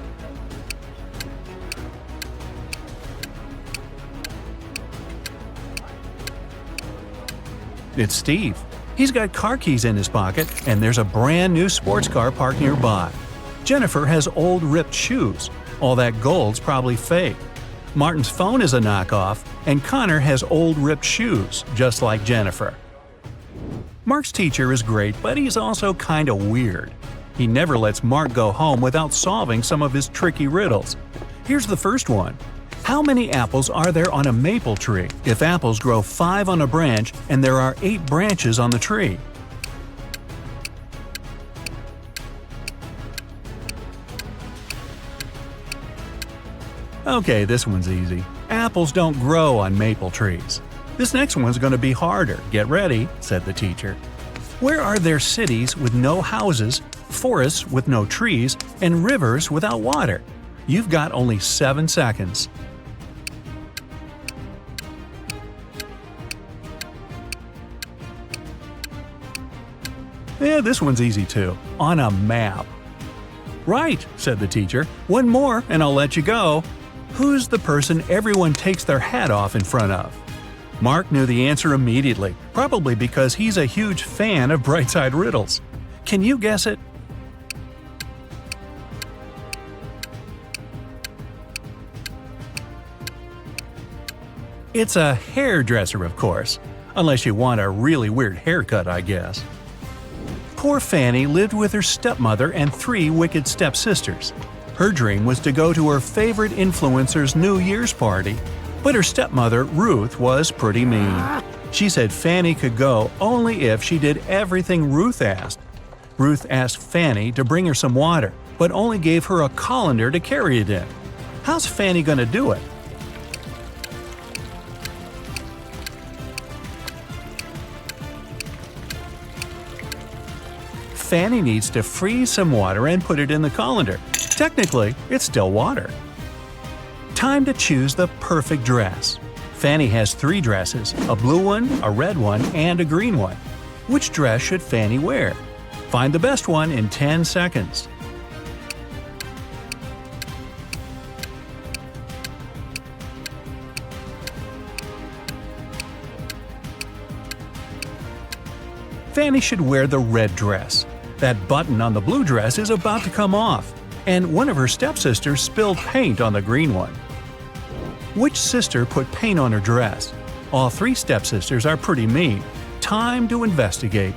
A: It's Steve. He's got car keys in his pocket, and there's a brand new sports car parked nearby. Jennifer has old ripped shoes. All that gold's probably fake. Martin's phone is a knockoff, and Connor has old ripped shoes, just like Jennifer. Mark's teacher is great, but he's also kinda weird. He never lets Mark go home without solving some of his tricky riddles. Here's the first one. How many apples are there on a maple tree if apples grow 5 on a branch and there are 8 branches on the tree? Okay, this one's easy. Apples don't grow on maple trees. This next one's going to be harder. Get ready, said the teacher. Where are there cities with no houses, forests with no trees, and rivers without water? You've got only 7 seconds. Yeah, this one's easy too. On a map. Right, said the teacher. One more and I'll let you go. Who's the person everyone takes their hat off in front of? Mark knew the answer immediately, probably because he's a huge fan of Brightside Riddles. Can you guess it? It's a hairdresser, of course. Unless you want a really weird haircut, I guess. Poor Fanny lived with her stepmother and 3 wicked stepsisters. Her dream was to go to her favorite influencer's New Year's party, but her stepmother, Ruth, was pretty mean. She said Fanny could go only if she did everything Ruth asked. Ruth asked Fanny to bring her some water, but only gave her a colander to carry it in. How's Fanny gonna do it? Fanny needs to freeze some water and put it in the colander. Technically, it's still water. Time to choose the perfect dress. Fanny has 3 dresses, a blue one, a red one, and a green one. Which dress should Fanny wear? Find the best one in 10 seconds. Fanny should wear the red dress. That button on the blue dress is about to come off, and one of her stepsisters spilled paint on the green one. Which sister put paint on her dress? All 3 stepsisters are pretty mean. Time to investigate.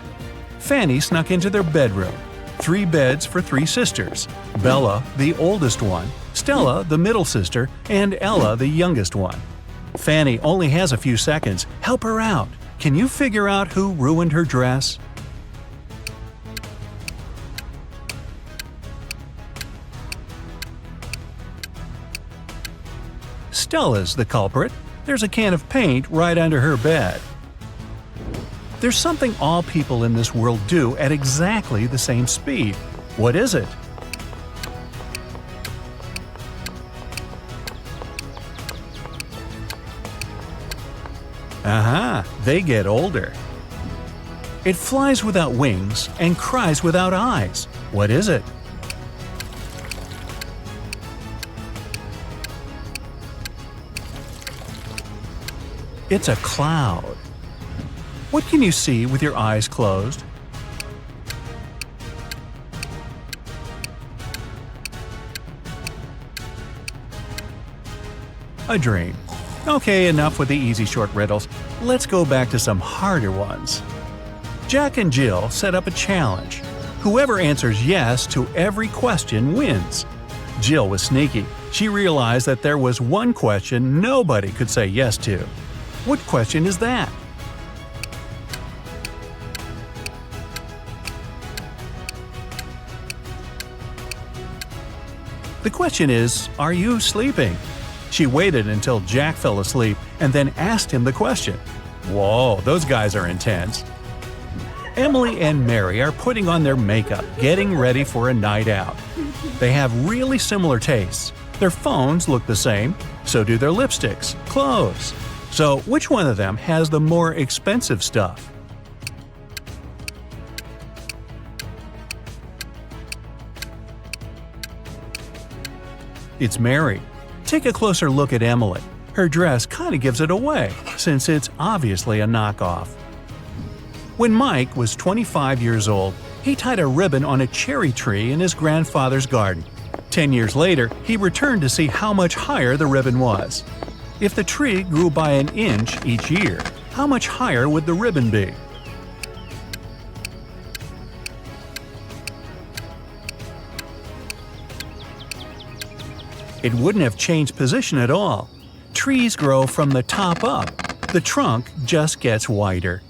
A: Fanny snuck into their bedroom. 3 beds for 3 sisters. Bella, the oldest one, Stella, the middle sister, and Ella, the youngest one. Fanny only has a few seconds. Help her out. Can you figure out who ruined her dress? Stella's the culprit. There's a can of paint right under her bed. There's something all people in this world do at exactly the same speed. What is it? Aha! They get older. It flies without wings and cries without eyes. What is it? It's a cloud. What can you see with your eyes closed? A dream. Okay, enough with the easy short riddles. Let's go back to some harder ones. Jack and Jill set up a challenge. Whoever answers yes to every question wins. Jill was sneaky. She realized that there was one question nobody could say yes to. What question is that? The question is, are you sleeping? She waited until Jack fell asleep and then asked him the question. Whoa, those guys are intense. Emily and Mary are putting on their makeup, getting ready for a night out. They have really similar tastes. Their phones look the same, so do their lipsticks, clothes. So which one of them has the more expensive stuff? It's Mary. Take a closer look at Emily. Her dress kind of gives it away, since it's obviously a knockoff. When Mike was 25 years old, he tied a ribbon on a cherry tree in his grandfather's garden. 10 years later, he returned to see how much higher the ribbon was. If the tree grew by an inch each year, how much higher would the ribbon be? It wouldn't have changed position at all. Trees grow from the top up. The trunk just gets wider.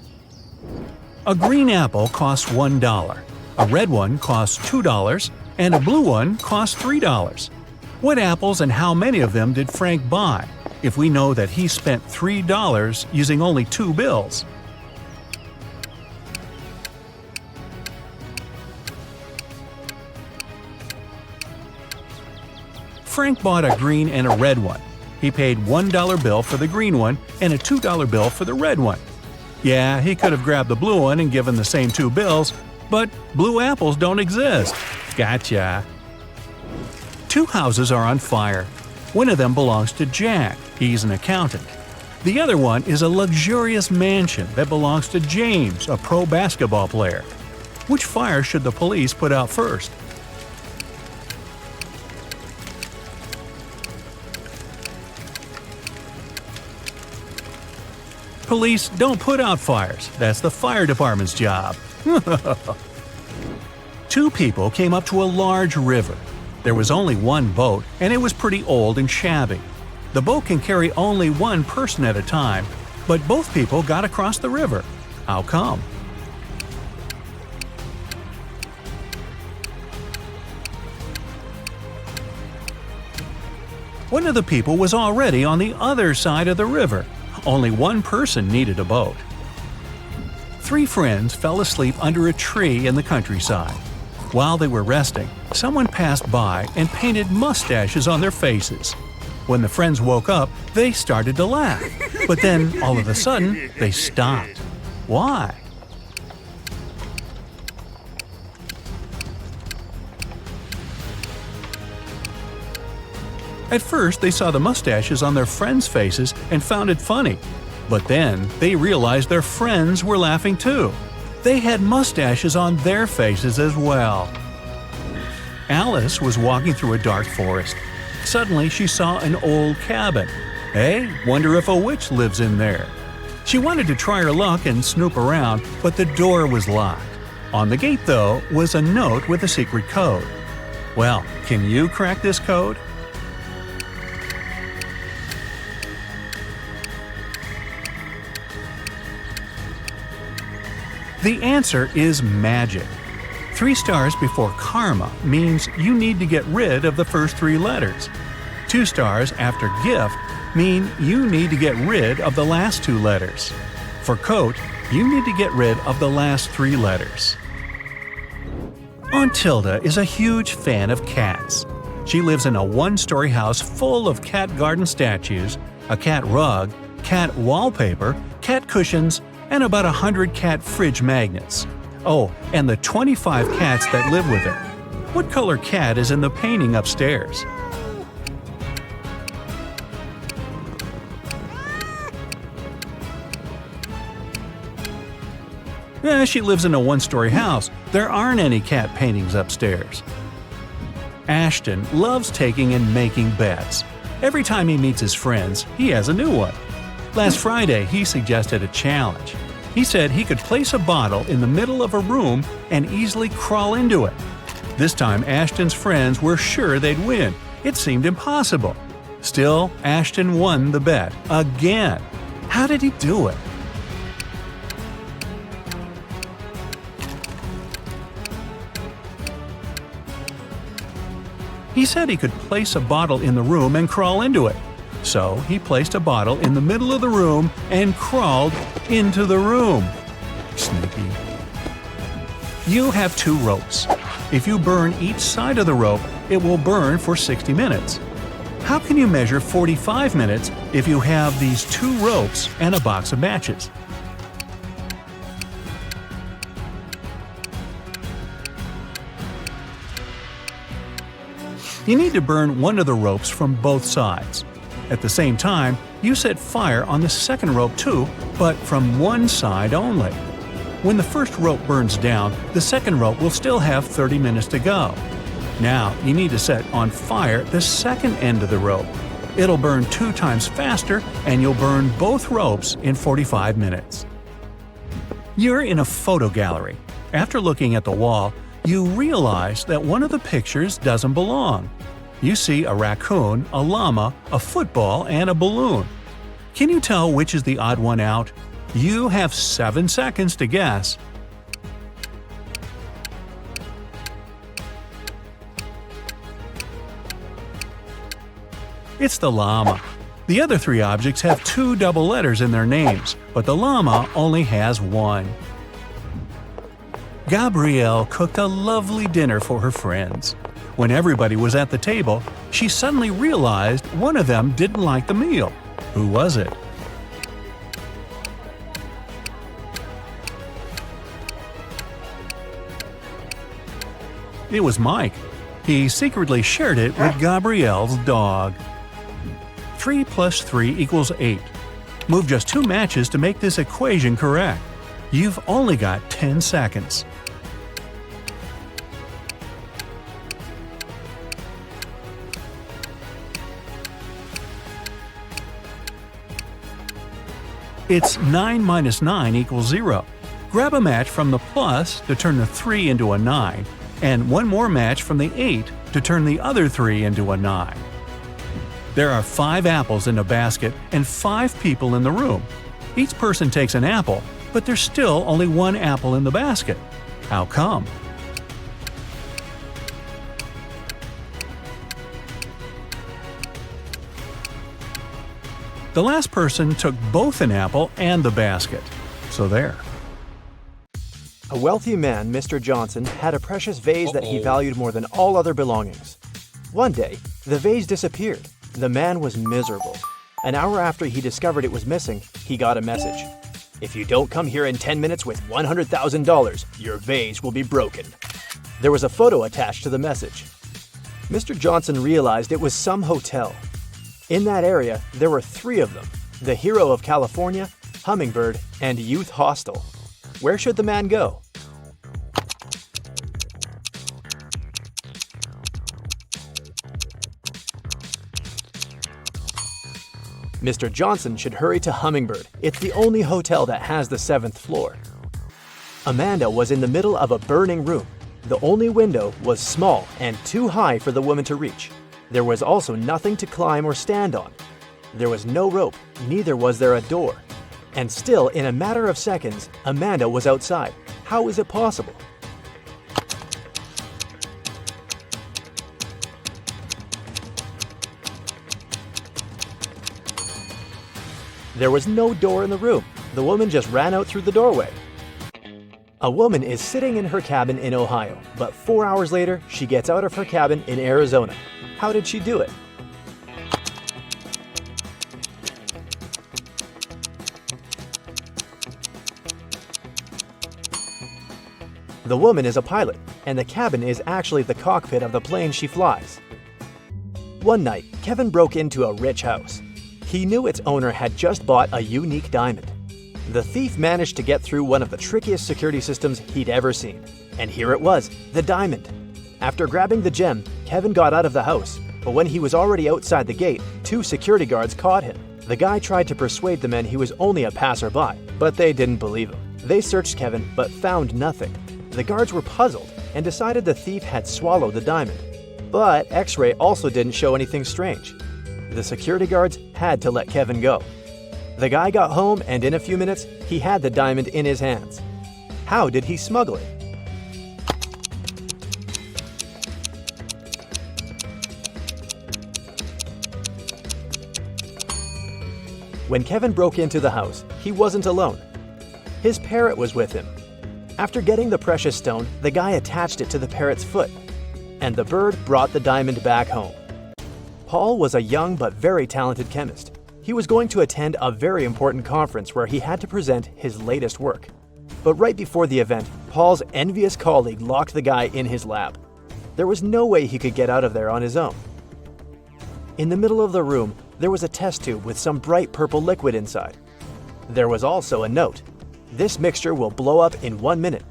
A: A green apple costs $1, a red one costs $2, and a blue one costs $3. What apples and how many of them did Frank buy, if we know that he spent $3 using only 2 bills? Frank bought a green and a red one. He paid $1 bill for the green one and a $2 bill for the red one. Yeah, he could have grabbed the blue one and given the same 2 bills, but blue apples don't exist. Gotcha. 2 houses are on fire. One of them belongs to Jack. He's an accountant. The other one is a luxurious mansion that belongs to James, a pro basketball player. Which fire should the police put out first? Police don't put out fires. That's the fire department's job. 2 people came up to a large river. There was only one boat, and it was pretty old and shabby. The boat can carry only one person at a time, but both people got across the river. How come? One of the people was already on the other side of the river. Only one person needed a boat. 3 friends fell asleep under a tree in the countryside. While they were resting, someone passed by and painted mustaches on their faces. When the friends woke up, they started to laugh. But then, all of a sudden, they stopped. Why? At first, they saw the mustaches on their friends' faces and found it funny. But then, they realized their friends were laughing too. They had mustaches on their faces as well. Alice was walking through a dark forest. Suddenly, she saw an old cabin. Hey, wonder if a witch lives in there. She wanted to try her luck and snoop around, but the door was locked. On the gate, though, was a note with a secret code. Well, can you crack this code? The answer is magic. 3 stars before karma means you need to get rid of the first 3 letters. 2 stars after gift mean you need to get rid of the last 2 letters. For coat, you need to get rid of the last 3 letters. Aunt Tilda is a huge fan of cats. She lives in a 1-story house full of cat garden statues, a cat rug, cat wallpaper, cat cushions, and about 100 cat fridge magnets. Oh, and the 25 cats that live with her. What color cat is in the painting upstairs? She lives in a 1-story house. There aren't any cat paintings upstairs. Ashton loves taking and making bets. Every time he meets his friends, he has a new one. Last Friday, he suggested a challenge. He said he could place a bottle in the middle of a room and easily crawl into it. This time, Ashton's friends were sure they'd win. It seemed impossible. Still, Ashton won the bet again. How did he do it? He said he could place a bottle in the room and crawl into it. So he placed a bottle in the middle of the room and crawled into the room. Sneaky. You have 2 ropes. If you burn each side of the rope, it will burn for 60 minutes. How can you measure 45 minutes if you have these 2 ropes and a box of matches? You need to burn one of the ropes from both sides. At the same time, you set fire on the second rope too, but from one side only. When the first rope burns down, the second rope will still have 30 minutes to go. Now, you need to set on fire the second end of the rope. It'll burn 2 times faster, and you'll burn both ropes in 45 minutes. You're in a photo gallery. After looking at the wall, you realize that one of the pictures doesn't belong. You see a raccoon, a llama, a football, and a balloon. Can you tell which is the odd one out? You have 7 seconds to guess. It's the llama. The other 3 objects have 2 double letters in their names, but the llama only has 1. Gabrielle cooked a lovely dinner for her friends. When everybody was at the table, she suddenly realized one of them didn't like the meal. Who was it? It was Mike. He secretly shared it with Gabrielle's dog. 3 plus 3 equals 8. Move just 2 matches to make this equation correct. You've only got 10 seconds. It's 9 minus 9 equals 0. Grab a match from the plus to turn the 3 into a 9, and one more match from the 8 to turn the other 3 into a 9. There are 5 apples in a basket and 5 people in the room. Each person takes an apple, but there's still only 1 apple in the basket. How come? The last person took both an apple and the basket. So there.
B: A wealthy man, Mr. Johnson, had a precious vase that he valued more than all other belongings. One day, the vase disappeared. The man was miserable. An hour after he discovered it was missing, he got a message. If you don't come here in 10 minutes with $100,000, your vase will be broken. There was a photo attached to the message. Mr. Johnson realized it was some hotel. In that area, there were 3 of them: the Hero of California, Hummingbird, and Youth Hostel. Where should the man go? Mr. Johnson should hurry to Hummingbird. It's the only hotel that has the 7th floor. Amanda was in the middle of a burning room. The only window was small and too high for the woman to reach. There was also nothing to climb or stand on. There was no rope, neither was there a door. And still, in a matter of seconds, Amanda was outside. How is it possible? There was no door in the room. The woman just ran out through the doorway. A woman is sitting in her cabin in Ohio, but 4 hours later, she gets out of her cabin in Arizona. How did she do it? The woman is a pilot, and the cabin is actually the cockpit of the plane she flies. One night, Kevin broke into a rich house. He knew its owner had just bought a unique diamond. The thief managed to get through one of the trickiest security systems he'd ever seen. And here it was, the diamond. After grabbing the gem, Kevin got out of the house, but when he was already outside the gate, 2 security guards caught him. The guy tried to persuade the men he was only a passerby, but they didn't believe him. They searched Kevin, but found nothing. The guards were puzzled and decided the thief had swallowed the diamond. But X-ray also didn't show anything strange. The security guards had to let Kevin go. The guy got home, and in a few minutes, he had the diamond in his hands. How did he smuggle it? When Kevin broke into the house, he wasn't alone. His parrot was with him. After getting the precious stone, the guy attached it to the parrot's foot, and the bird brought the diamond back home. Paul was a young but very talented chemist. He was going to attend a very important conference where he had to present his latest work. But right before the event, Paul's envious colleague locked the guy in his lab. There was no way he could get out of there on his own. In the middle of the room, there was a test tube with some bright purple liquid inside. There was also a note. This mixture will blow up in 1 minute.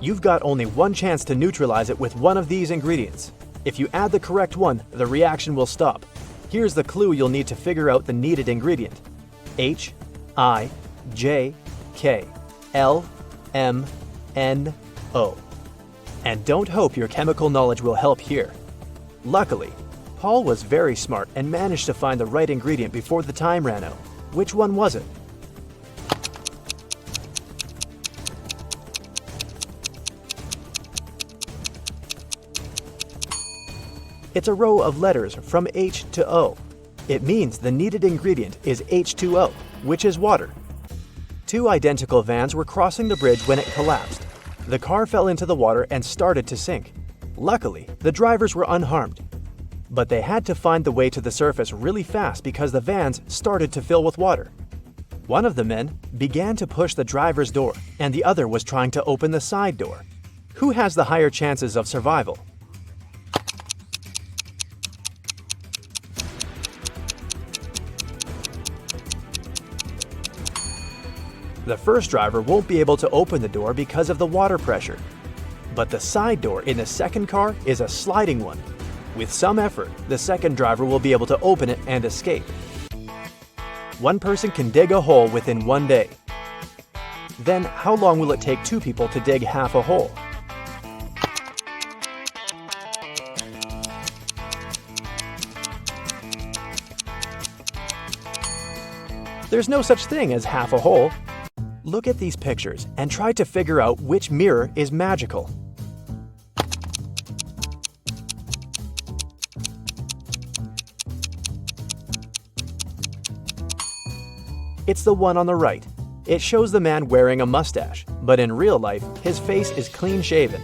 B: You've got only one chance to neutralize it with one of these ingredients. If you add the correct one, the reaction will stop. Here's the clue you'll need to figure out the needed ingredient. HIJKLMNO. And don't hope your chemical knowledge will help here. Luckily, Paul was very smart and managed to find the right ingredient before the time ran out. Which one was it? It's a row of letters from H to O. It means the needed ingredient is H2O, which is water. 2 identical vans were crossing the bridge when it collapsed. The car fell into the water and started to sink. Luckily, the drivers were unharmed. But they had to find the way to the surface really fast because the vans started to fill with water. One of the men began to push the driver's door, and the other was trying to open the side door. Who has the higher chances of survival? The first driver won't be able to open the door because of the water pressure. But the side door in the second car is a sliding one. With some effort, the second driver will be able to open it and escape. One person can dig a hole within 1 day. Then, how long will it take 2 people to dig half a hole? There's no such thing as half a hole. Look at these pictures and try to figure out which mirror is magical. It's the one on the right. It shows the man wearing a mustache, but in real life, his face is clean shaven.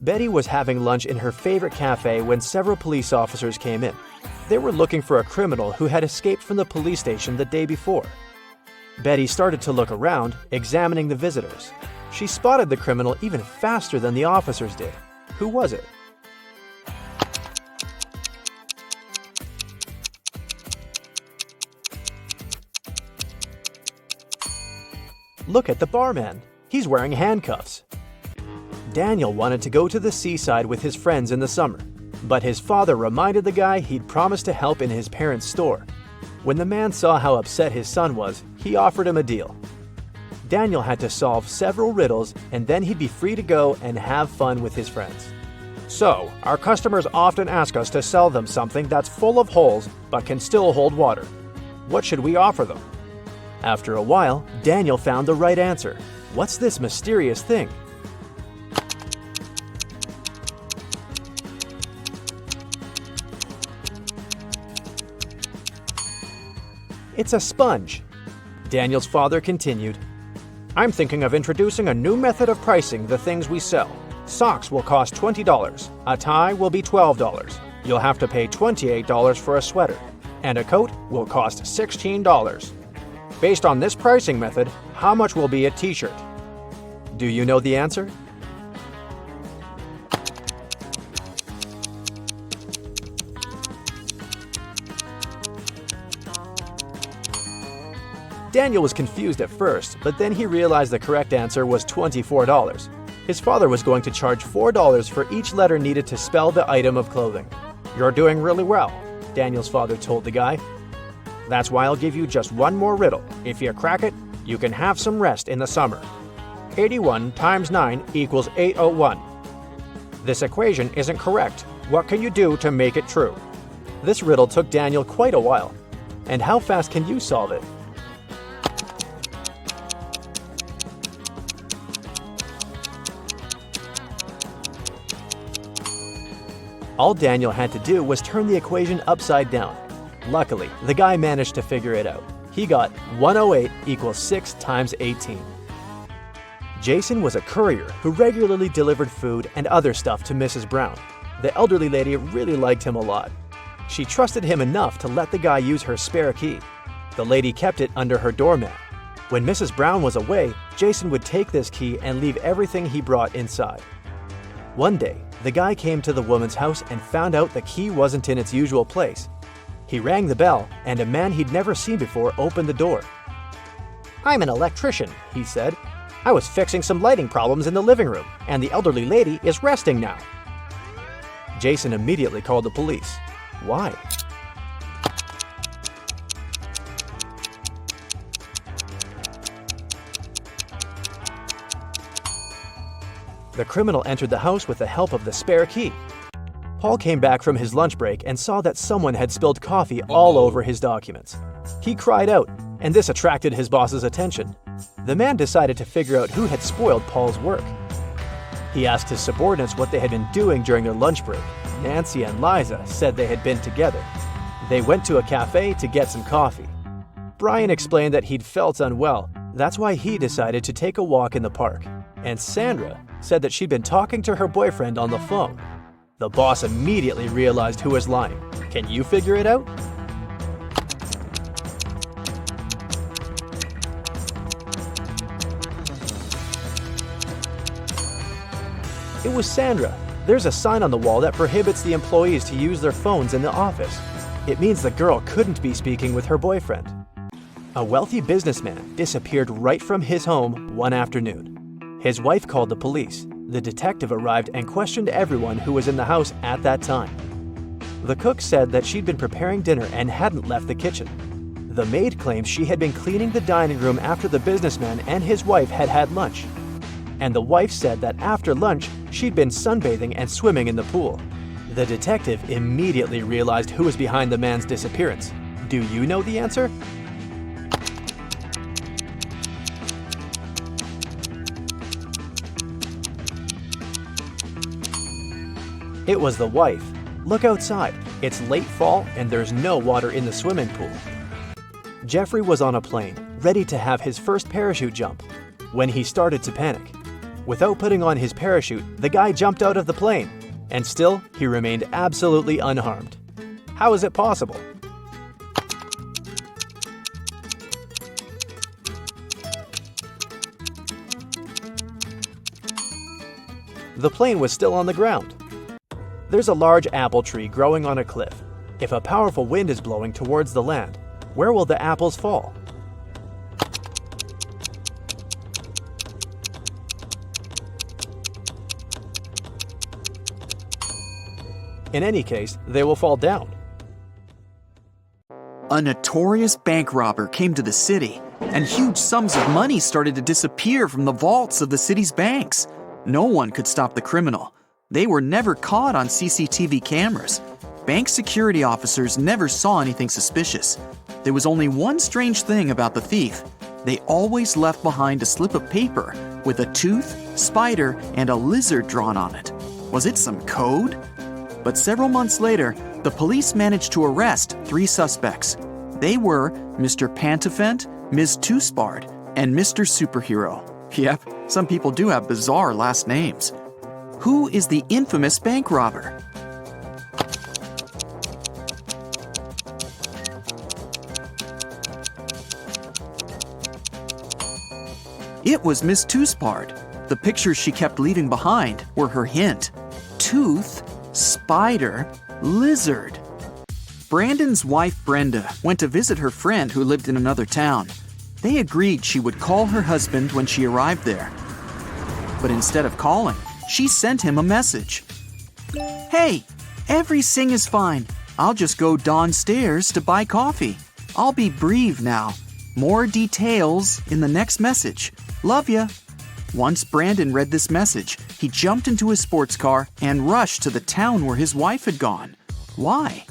B: Betty was having lunch in her favorite cafe when several police officers came in. They were looking for a criminal who had escaped from the police station the day before. Betty started to look around, examining the visitors. She spotted the criminal even faster than the officers did. Who was it? Look at the barman. He's wearing handcuffs. Daniel wanted to go to the seaside with his friends in the summer, but his father reminded the guy he'd promised to help in his parents' store. When the man saw how upset his son was, he offered him a deal. Daniel had to solve several riddles, and then he'd be free to go and have fun with his friends. So, our customers often ask us to sell them something that's full of holes but can still hold water. What should we offer them? After a while, Daniel found the right answer. What's this mysterious thing? It's a sponge. Daniel's father continued, I'm thinking of introducing a new method of pricing the things we sell. Socks will cost $20. A tie will be $12. You'll have to pay $28 for a sweater. And a coat will cost $16. Based on this pricing method, how much will be a t-shirt? Do you know the answer? Daniel was confused at first, but then he realized the correct answer was $24. His father was going to charge $4 for each letter needed to spell the item of clothing. You're doing really well, Daniel's father told the guy. That's why I'll give you just one more riddle. If you crack it, you can have some rest in the summer. 81 times 9 equals 801. This equation isn't correct. What can you do to make it true? This riddle took Daniel quite a while. And how fast can you solve it? All Daniel had to do was turn the equation upside down. Luckily, the guy managed to figure it out. He got 108 equals 6 times 18. Jason was a courier who regularly delivered food and other stuff to Mrs. Brown. The elderly lady really liked him a lot. She trusted him enough to let the guy use her spare key. The lady kept it under her doormat. When Mrs. Brown was away, Jason would take this key and leave everything he brought inside. One day, the guy came to the woman's house and found out the key wasn't in its usual place. He rang the bell, and a man he'd never seen before opened the door. I'm an electrician, he said. I was fixing some lighting problems in the living room, and the elderly lady is resting now. Jason immediately called the police. Why? The criminal entered the house with the help of the spare key. Paul came back from his lunch break and saw that someone had spilled coffee all over his documents. He cried out, and this attracted his boss's attention. The man decided to figure out who had spoiled Paul's work. He asked his subordinates what they had been doing during their lunch break. Nancy and Liza said they had been together. They went to a cafe to get some coffee. Brian explained that he'd felt unwell. That's why he decided to take a walk in the park. And Sandra said that she'd been talking to her boyfriend on the phone. The boss immediately realized who was lying. Can you figure it out? It was Sandra. There's a sign on the wall that prohibits the employees to use their phones in the office. It means the girl couldn't be speaking with her boyfriend. A wealthy businessman disappeared right from his home one afternoon. His wife called the police. The detective arrived and questioned everyone who was in the house at that time. The cook said that she'd been preparing dinner and hadn't left the kitchen. The maid claims she had been cleaning the dining room after the businessman and his wife had had lunch. And the wife said that after lunch, she'd been sunbathing and swimming in the pool. The detective immediately realized who was behind the man's disappearance. Do you know the answer? It was the wife. Look outside. It's late fall and there's no water in the swimming pool. Jeffrey was on a plane, ready to have his first parachute jump, when he started to panic. Without putting on his parachute, the guy jumped out of the plane, and still, he remained absolutely unharmed. How is it possible? The plane was still on the ground. There's a large apple tree growing on a cliff. If a powerful wind is blowing towards the land, where will the apples fall? In any case, they will fall down.
D: A notorious bank robber came to the city, and huge sums of money started to disappear from the vaults of the city's banks. No one could stop the criminal. They were never caught on CCTV cameras. Bank security officers never saw anything suspicious. There was only one strange thing about the thief. They always left behind a slip of paper with a tooth, spider, and a lizard drawn on it. Was it some code? But several months later, the police managed to arrest 3 suspects. They were Mr. Pantafent, Ms. Toospard, and Mr. Superhero. Yep, some people do have bizarre last names. Who is the infamous bank robber? It was Miss Toospard. The pictures she kept leaving behind were her hint. Tooth, spider, lizard. Brandon's wife Brenda went to visit her friend who lived in another town. They agreed she would call her husband when she arrived there. But instead of calling, she sent him a message. Hey, everything is fine. I'll just go downstairs to buy coffee. I'll be brief now. More details in the next message. Love ya. Once Brandon read this message, he jumped into his sports car and rushed to the town where his wife had gone. Why?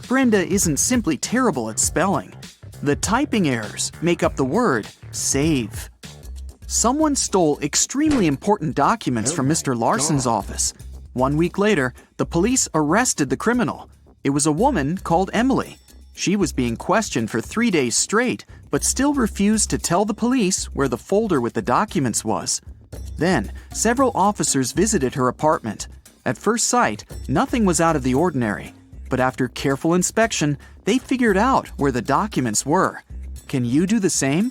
D: Brenda isn't simply terrible at spelling. The typing errors make up the word save. Someone stole extremely important documents from Mr. Larson's office. 1 week later, the police arrested the criminal. It was a woman called Emily. She was being questioned for 3 days straight, but still refused to tell the police where the folder with the documents was. Then, several officers visited her apartment. At first sight, nothing was out of the ordinary. But after careful inspection, they figured out where the documents were. Can you do the same?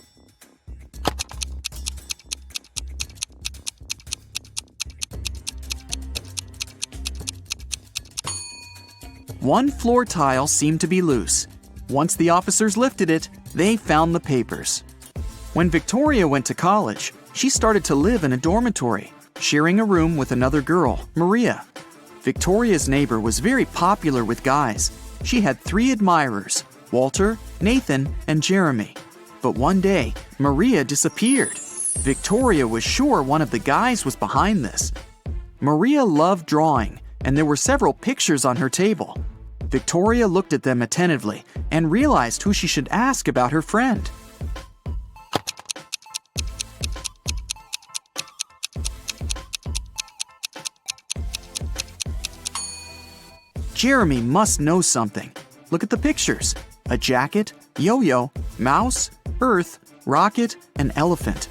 D: One floor tile seemed to be loose. Once the officers lifted it, they found the papers. When Victoria went to college, she started to live in a dormitory, sharing a room with another girl, Maria. Victoria's neighbor was very popular with guys. She had 3 admirers, Walter, Nathan, and Jeremy. But one day, Maria disappeared. Victoria was sure one of the guys was behind this. Maria loved drawing, and there were several pictures on her table. Victoria looked at them attentively and realized who she should ask about her friend. Jeremy must know something. Look at the pictures. A jacket, yo-yo, mouse, earth, rocket, and elephant.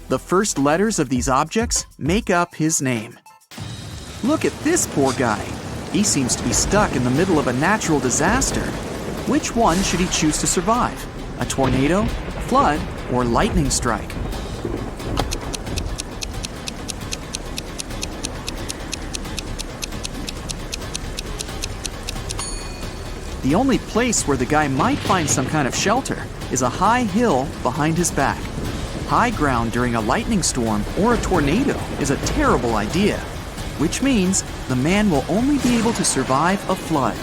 D: The first letters of these objects make up his name. Look at this poor guy. He seems to be stuck in the middle of a natural disaster. Which one should he choose to survive? A tornado, flood, or lightning strike? The only place where the guy might find some kind of shelter is a high hill behind his back. High ground during a lightning storm or a tornado is a terrible idea, which means the man will only be able to survive a flood.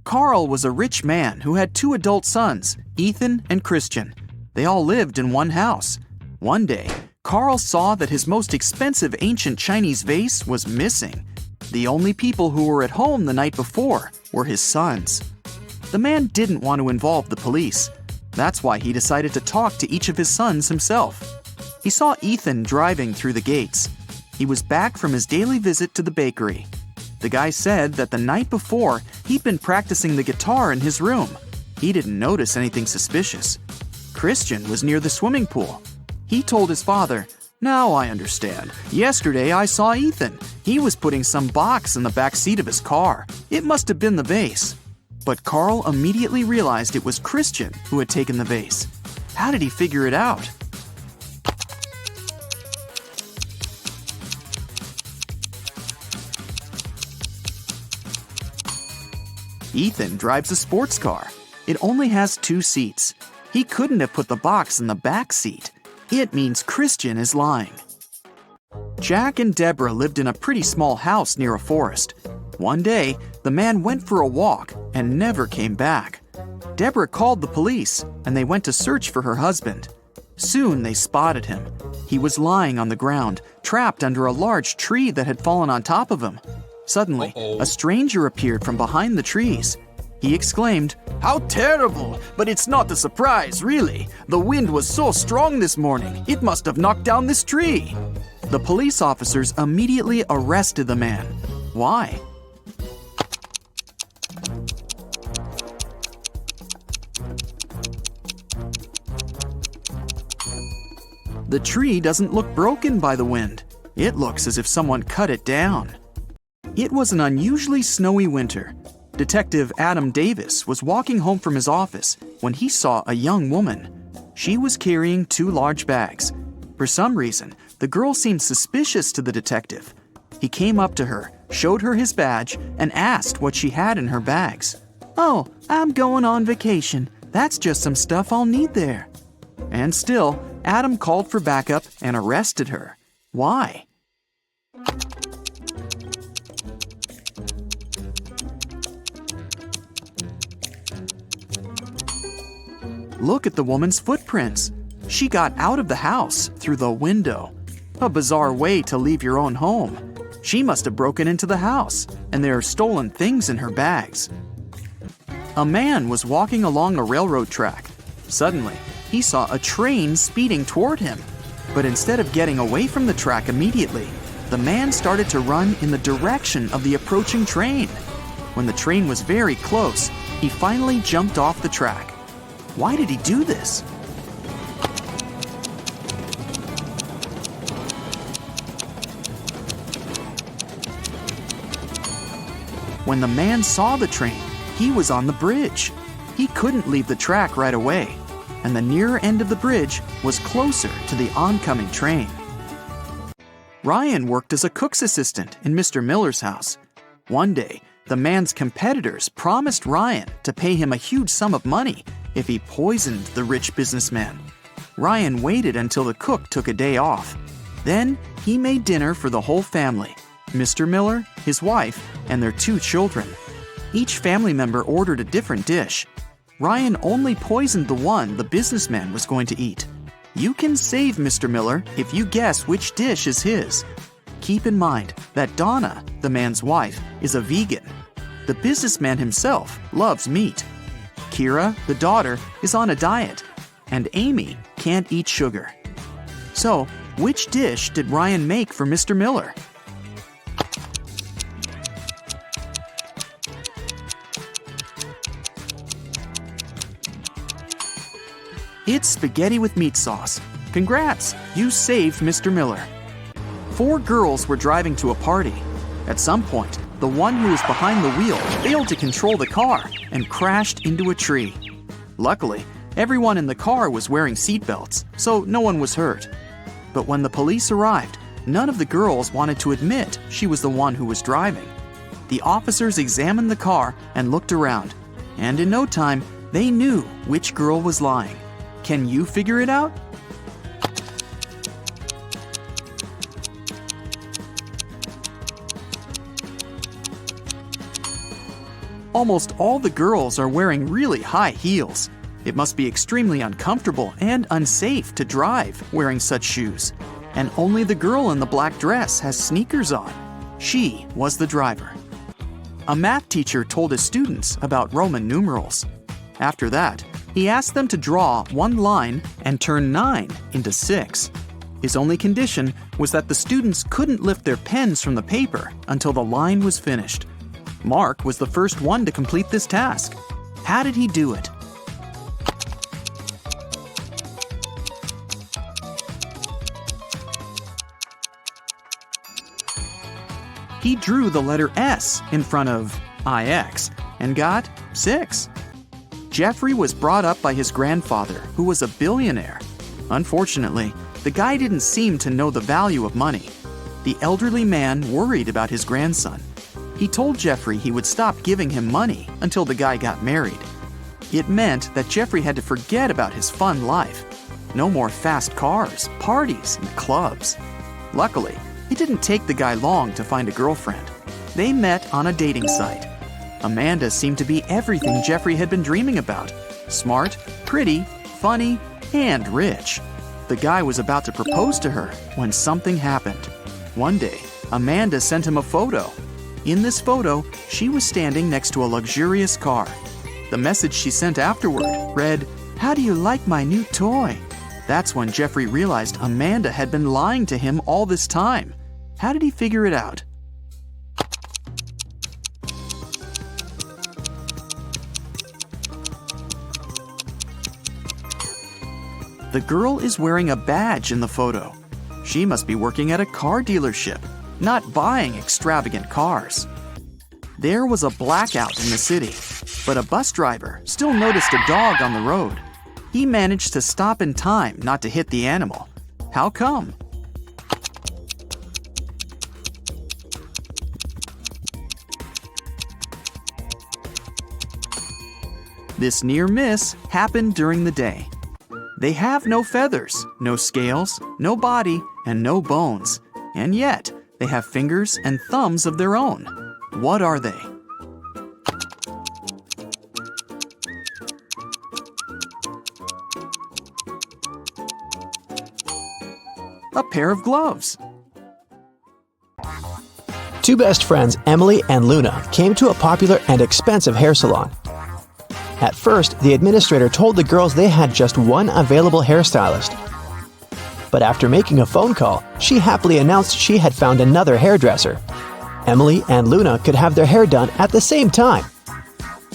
D: Carl was a rich man who had 2 adult sons, Ethan and Christian. They all lived in one house. One day, Carl saw that his most expensive ancient Chinese vase was missing. The only people who were at home the night before were his sons. The man didn't want to involve the police. That's why he decided to talk to each of his sons himself. He saw Ethan driving through the gates. He was back from his daily visit to the bakery. The guy said that the night before, he'd been practicing the guitar in his room. He didn't notice anything suspicious. Christian was near the swimming pool. He told his father, "Now I understand. Yesterday I saw Ethan. He was putting some box in the back seat of his car. It must have been the vase." But Carl immediately realized it was Christian who had taken the vase. How did he figure it out? Ethan drives a sports car. It only has 2 seats. He couldn't have put the box in the back seat. It means Christian is lying. Jack and Deborah lived in a pretty small house near a forest. One day, the man went for a walk and never came back. Deborah called the police, and they went to search for her husband. Soon they spotted him. He was lying on the ground, trapped under a large tree that had fallen on top of him. Suddenly, a stranger appeared from behind the trees. He exclaimed, "How terrible! But it's not a surprise, really. The wind was so strong this morning, it must have knocked down this tree." The police officers immediately arrested the man. Why? The tree doesn't look broken by the wind. It looks as if someone cut it down. It was an unusually snowy winter. Detective Adam Davis was walking home from his office when he saw a young woman. She was carrying 2 large bags. For some reason, the girl seemed suspicious to the detective. He came up to her, showed her his badge, and asked what she had in her bags. "Oh, I'm going on vacation. That's just some stuff I'll need there." And still, Adam called for backup and arrested her. Why? Look at the woman's footprints. She got out of the house through the window. A bizarre way to leave your own home. She must have broken into the house, and there are stolen things in her bags. A man was walking along a railroad track. Suddenly, he saw a train speeding toward him. But instead of getting away from the track immediately, the man started to run in the direction of the approaching train. When the train was very close, he finally jumped off the track. Why did he do this? When the man saw the train, he was on the bridge. He couldn't leave the track right away, and the near end of the bridge was closer to the oncoming train. Ryan worked as a cook's assistant in Mr. Miller's house. One day, the man's competitors promised Ryan to pay him a huge sum of money if he poisoned the rich businessman. Ryan waited until the cook took a day off. Then he made dinner for the whole family, Mr. Miller, his wife, and their 2 children. Each family member ordered a different dish. Ryan only poisoned the one the businessman was going to eat. You can save Mr. Miller if you guess which dish is his. Keep in mind that Donna, the man's wife, is a vegan. The businessman himself loves meat. Kira, the daughter, is on a diet, and Amy can't eat sugar. So, which dish did Ryan make for Mr. Miller? It's spaghetti with meat sauce. Congrats, you saved Mr. Miller. 4 girls were driving to a party. At some point, the one who was behind the wheel failed to control the car and crashed into a tree. Luckily, everyone in the car was wearing seatbelts, so no one was hurt. But when the police arrived, none of the girls wanted to admit she was the one who was driving. The officers examined the car and looked around, and in no time, they knew which girl was lying. Can you figure it out? Almost all the girls are wearing really high heels. It must be extremely uncomfortable and unsafe to drive wearing such shoes. And only the girl in the black dress has sneakers on. She was the driver. A math teacher told his students about Roman numerals. After that, he asked them to draw one line and turn 9 into 6. His only condition was that the students couldn't lift their pens from the paper until the line was finished. Mark was the first one to complete this task. How did he do it? He drew the letter S in front of IX and got 6. Jeffrey was brought up by his grandfather, who was a billionaire. Unfortunately, the guy didn't seem to know the value of money. The elderly man worried about his grandson. He told Jeffrey he would stop giving him money until the guy got married. It meant that Jeffrey had to forget about his fun life. No more fast cars, parties, and clubs. Luckily, it didn't take the guy long to find a girlfriend. They met on a dating site. Amanda seemed to be everything Jeffrey had been dreaming about. Smart, pretty, funny, and rich. The guy was about to propose to her when something happened. One day, Amanda sent him a photo. In this photo, she was standing next to a luxurious car. The message she sent afterward read, "How do you like my new toy?" That's when Jeffrey realized Amanda had been lying to him all this time. How did he figure it out? The girl is wearing a badge in the photo. She must be working at a car dealership, not buying extravagant cars. There was a blackout in the city, but a bus driver still noticed a dog on the road. He managed to stop in time not to hit the animal. How come? This near miss happened during the day. They have no feathers, no scales, no body, and no bones. And yet, they have fingers and thumbs of their own. What are they? A pair of gloves.
B: Two best friends, Emily and Luna, came to a popular and expensive hair salon. At first, the administrator told the girls they had just one available hairstylist. But after making a phone call, she happily announced she had found another hairdresser. Emily and Luna could have their hair done at the same time.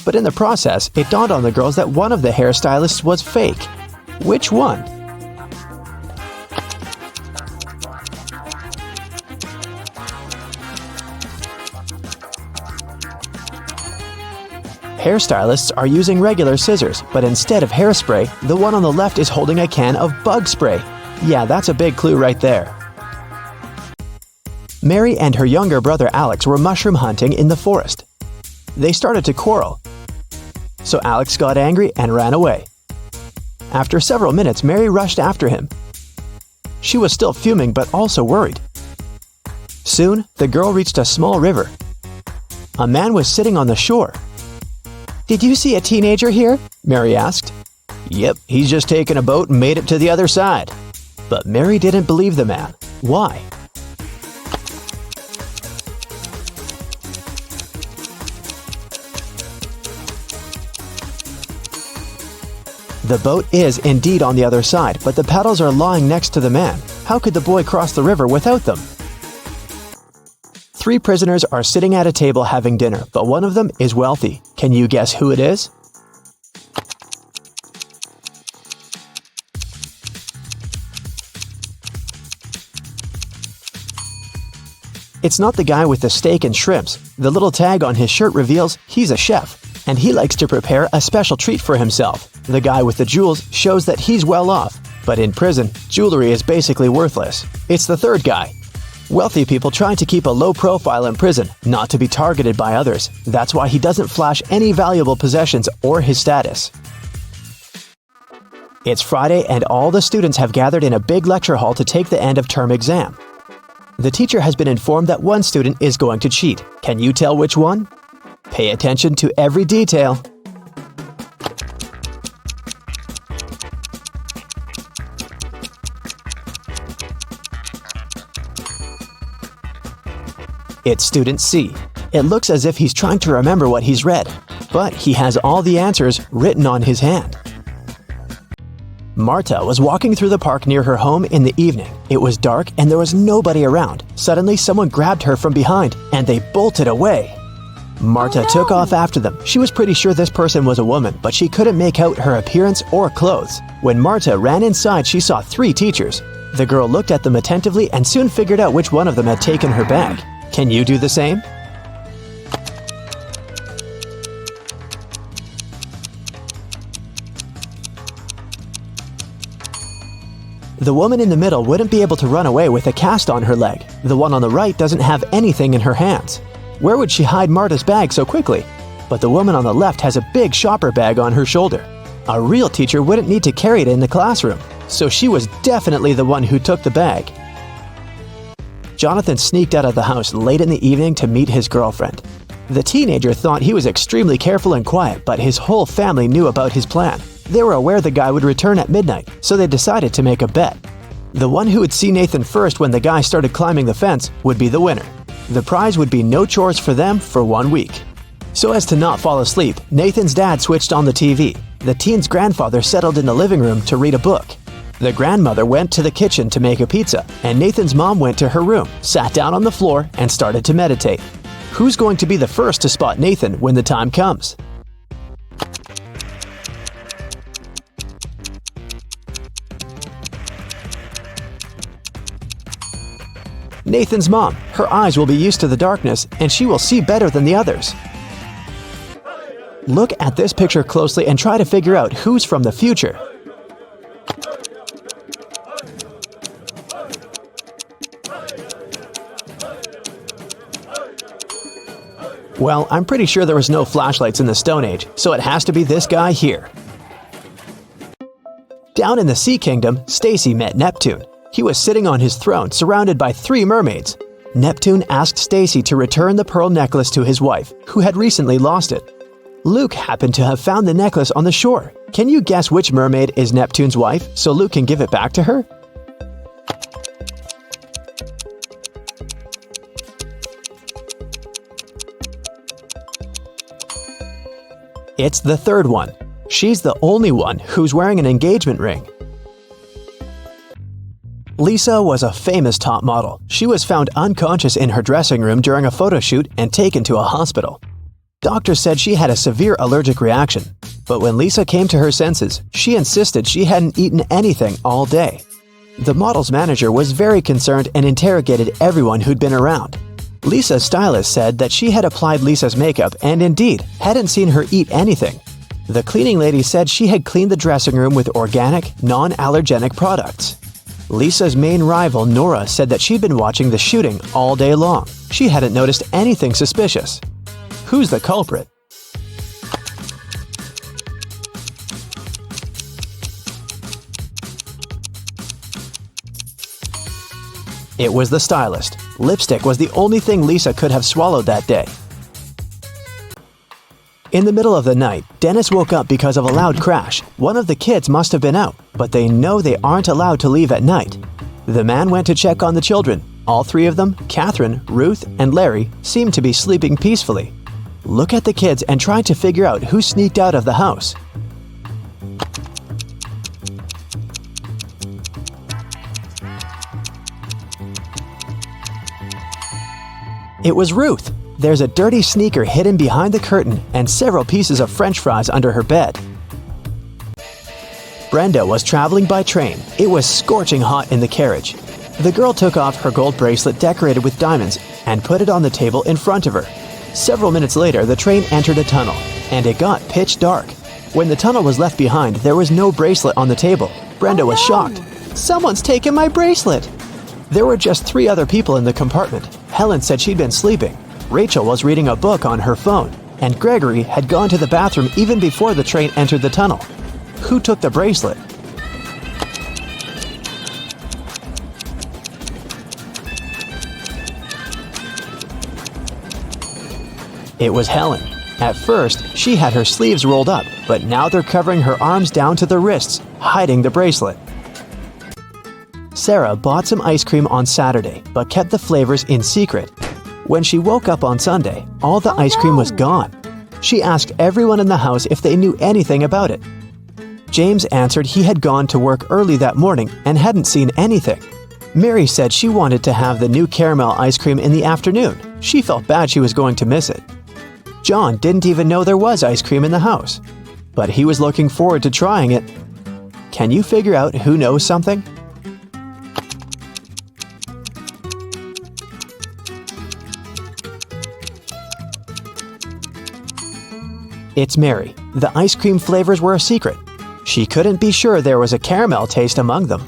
B: But in the process, it dawned on the girls that one of the hairstylists was fake. Which one? Hairstylists are using regular scissors, but instead of hairspray, the one on the left is holding a can of bug spray. Yeah, that's a big clue right there. Mary and her younger brother Alex were mushroom hunting in the forest. They started to quarrel. So Alex got angry and ran away. After several minutes, Mary rushed after him. She was still fuming but also worried. Soon, the girl reached a small river. A man was sitting on the shore. "Did you see a teenager here?" Mary asked. "Yep, he's just taken a boat and made it to the other side." But Mary didn't believe the man. Why? The boat is indeed on the other side, but the paddles are lying next to the man. How could the boy cross the river without them? 3 prisoners are sitting at a table having dinner, but one of them is wealthy. Can you guess who it is? It's not the guy with the steak and shrimps. The little tag on his shirt reveals he's a chef, and he likes to prepare a special treat for himself. The guy with the jewels shows that he's well off, but in prison, jewelry is basically worthless. It's the third guy. Wealthy people try to keep a low profile in prison, not to be targeted by others. That's why he doesn't flash any valuable possessions or his status. It's Friday and all the students have gathered in a big lecture hall to take the end of term exam. The teacher has been informed that one student is going to cheat. Can you tell which one? Pay attention to every detail. It's student C. It looks as if he's trying to remember what he's read, but he has all the answers written on his hand. Marta was walking through the park near her home in the evening. It was dark and there was nobody around. Suddenly, someone grabbed her from behind and they bolted away. Marta took off after them. She was pretty sure this person was a woman, but she couldn't make out her appearance or clothes. When Marta ran inside, she saw 3 teachers. The girl looked at them attentively and soon figured out which one of them had taken her bag. Can you do the same? The woman in the middle wouldn't be able to run away with a cast on her leg. The one on the right doesn't have anything in her hands. Where would she hide Marta's bag so quickly? But the woman on the left has a big shopper bag on her shoulder. A real teacher wouldn't need to carry it in the classroom, so she was definitely the one who took the bag. Jonathan sneaked out of the house late in the evening to meet his girlfriend. The teenager thought he was extremely careful and quiet, but his whole family knew about his plan. They were aware the guy would return at midnight, so they decided to make a bet. The one who would see Nathan first when the guy started climbing the fence would be the winner. The prize would be no chores for them for 1 week. So as to not fall asleep, Nathan's dad switched on the TV. The teen's grandfather settled in the living room to read a book. The grandmother went to the kitchen to make a pizza, and Nathan's mom went to her room, sat down on the floor, and started to meditate. Who's going to be the first to spot Nathan when the time comes? Nathan's mom. Her eyes will be used to the darkness, and she will see better than the others. Look at this picture closely and try to figure out who's from the future. Well, I'm pretty sure there was no flashlights in the Stone Age, so it has to be this guy here. Down in the Sea Kingdom, Stacy met Neptune. He was sitting on his throne, surrounded by 3 mermaids. Neptune asked Stacy to return the pearl necklace to his wife, who had recently lost it. Luke happened to have found the necklace on the shore. Can you guess which mermaid is Neptune's wife, so Luke can give it back to her? It's the third one. She's the only one who's wearing an engagement ring. Lisa was a famous top model. She was found unconscious in her dressing room during a photo shoot and taken to a hospital. Doctors said she had a severe allergic reaction, but when Lisa came to her senses, she insisted she hadn't eaten anything all day. The model's manager was very concerned and interrogated everyone who'd been around. Lisa's stylist said that she had applied Lisa's makeup and indeed hadn't seen her eat anything. The cleaning lady said she had cleaned the dressing room with organic, non-allergenic products. Lisa's main rival, Nora, said that she'd been watching the shooting all day long. She hadn't noticed anything suspicious. Who's the culprit? It was the stylist. Lipstick was the only thing Lisa could have swallowed that day. In the middle of the night, Dennis woke up because of a loud crash. One of the kids must have been out, but they know they aren't allowed to leave at night. The man went to check on the children. All 3 of them, Catherine, Ruth, and Larry, seemed to be sleeping peacefully. Look at the kids and try to figure out who sneaked out of the house. It was Ruth. There's a dirty sneaker hidden behind the curtain and several pieces of French fries under her bed. Brenda was traveling by train. It was scorching hot in the carriage. The girl took off her gold bracelet decorated with diamonds and put it on the table in front of her. Several minutes later, the train entered a tunnel, and it got pitch dark. When the tunnel was left behind, there was no bracelet on the table. Brenda was shocked. "Someone's taken my bracelet!" There were just 3 other people in the compartment. Helen said she'd been sleeping. Rachel was reading a book on her phone, and Gregory had gone to the bathroom even before the train entered the tunnel. Who took the bracelet? It was Helen. At first, she had her sleeves rolled up, but now they're covering her arms down to the wrists, hiding the bracelet. Sarah bought some ice cream on Saturday, but kept the flavors in secret. When she woke up on Sunday, all the ice cream was gone. She asked everyone in the house if they knew anything about it. James answered he had gone to work early that morning and hadn't seen anything. Mary said she wanted to have the new caramel ice cream in the afternoon. She felt bad she was going to miss it. John didn't even know there was ice cream in the house, but he was looking forward to trying it. Can you figure out who knows something? It's Mary. The ice cream flavors were a secret. She couldn't be sure there was a caramel taste among them.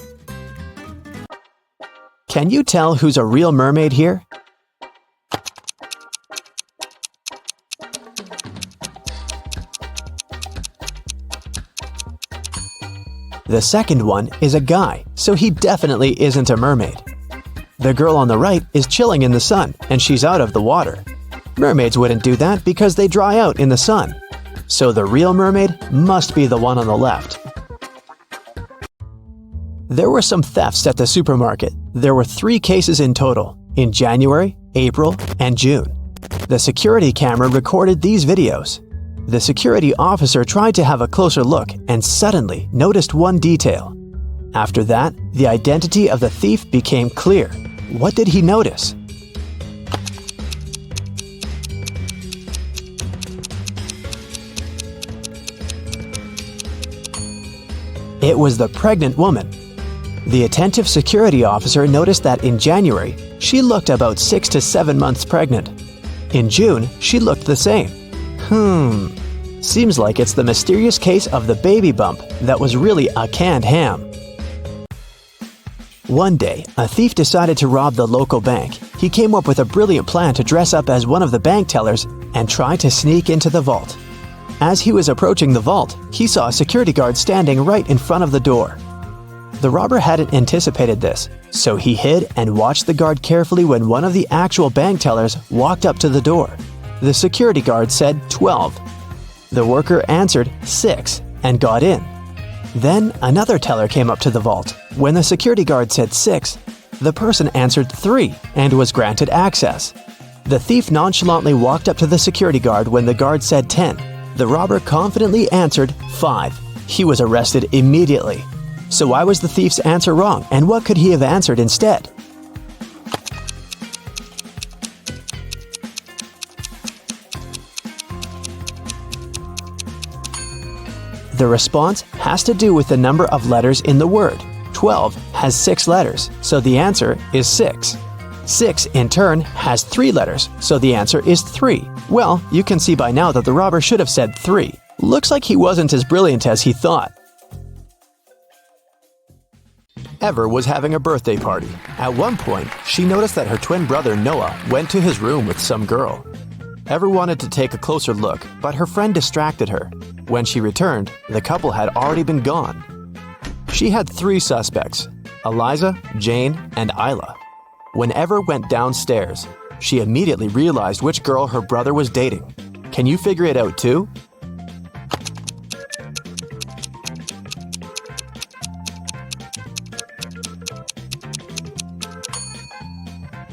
B: Can you tell who's a real mermaid here? The second one is a guy, so he definitely isn't a mermaid. The girl on the right is chilling in the sun, and she's out of the water. Mermaids wouldn't do that because they dry out in the sun. So the real mermaid must be the one on the left. There were some thefts at the supermarket. There were 3 cases in total, in January, April, and June. The security camera recorded these videos. The security officer tried to have a closer look and suddenly noticed one detail. After that, the identity of the thief became clear. What did he notice? It was the pregnant woman. The attentive security officer noticed that in January, she looked about 6 to 7 months pregnant. In June, she looked the same. Seems like it's the mysterious case of the baby bump that was really a canned ham. One day, a thief decided to rob the local bank. He came up with a brilliant plan to dress up as one of the bank tellers and try to sneak into the vault. As he was approaching the vault, he saw a security guard standing right in front of the door. The robber hadn't anticipated this, so he hid and watched the guard carefully when one of the actual bank tellers walked up to the door. The security guard said 12. The worker answered 6 and got in. Then another teller came up to the vault. When the security guard said 6, the person answered 3 and was granted access. The thief nonchalantly walked up to the security guard when the guard said 10. The robber confidently answered 5. He was arrested immediately. So why was the thief's answer wrong, and what could he have answered instead? The response has to do with the number of letters in the word. 12 has 6 letters, so the answer is 6. 6, in turn, has 3 letters, so the answer is 3. Well, you can see by now that the robber should have said 3. Looks like he wasn't as brilliant as he thought. Ever was having a birthday party. At one point, she noticed that her twin brother Noah went to his room with some girl. Ever wanted to take a closer look, but her friend distracted her. When she returned, the couple had already been gone. She had 3 suspects: Eliza, Jane, and Isla. When Ever went downstairs, she immediately realized which girl her brother was dating. Can you figure it out too?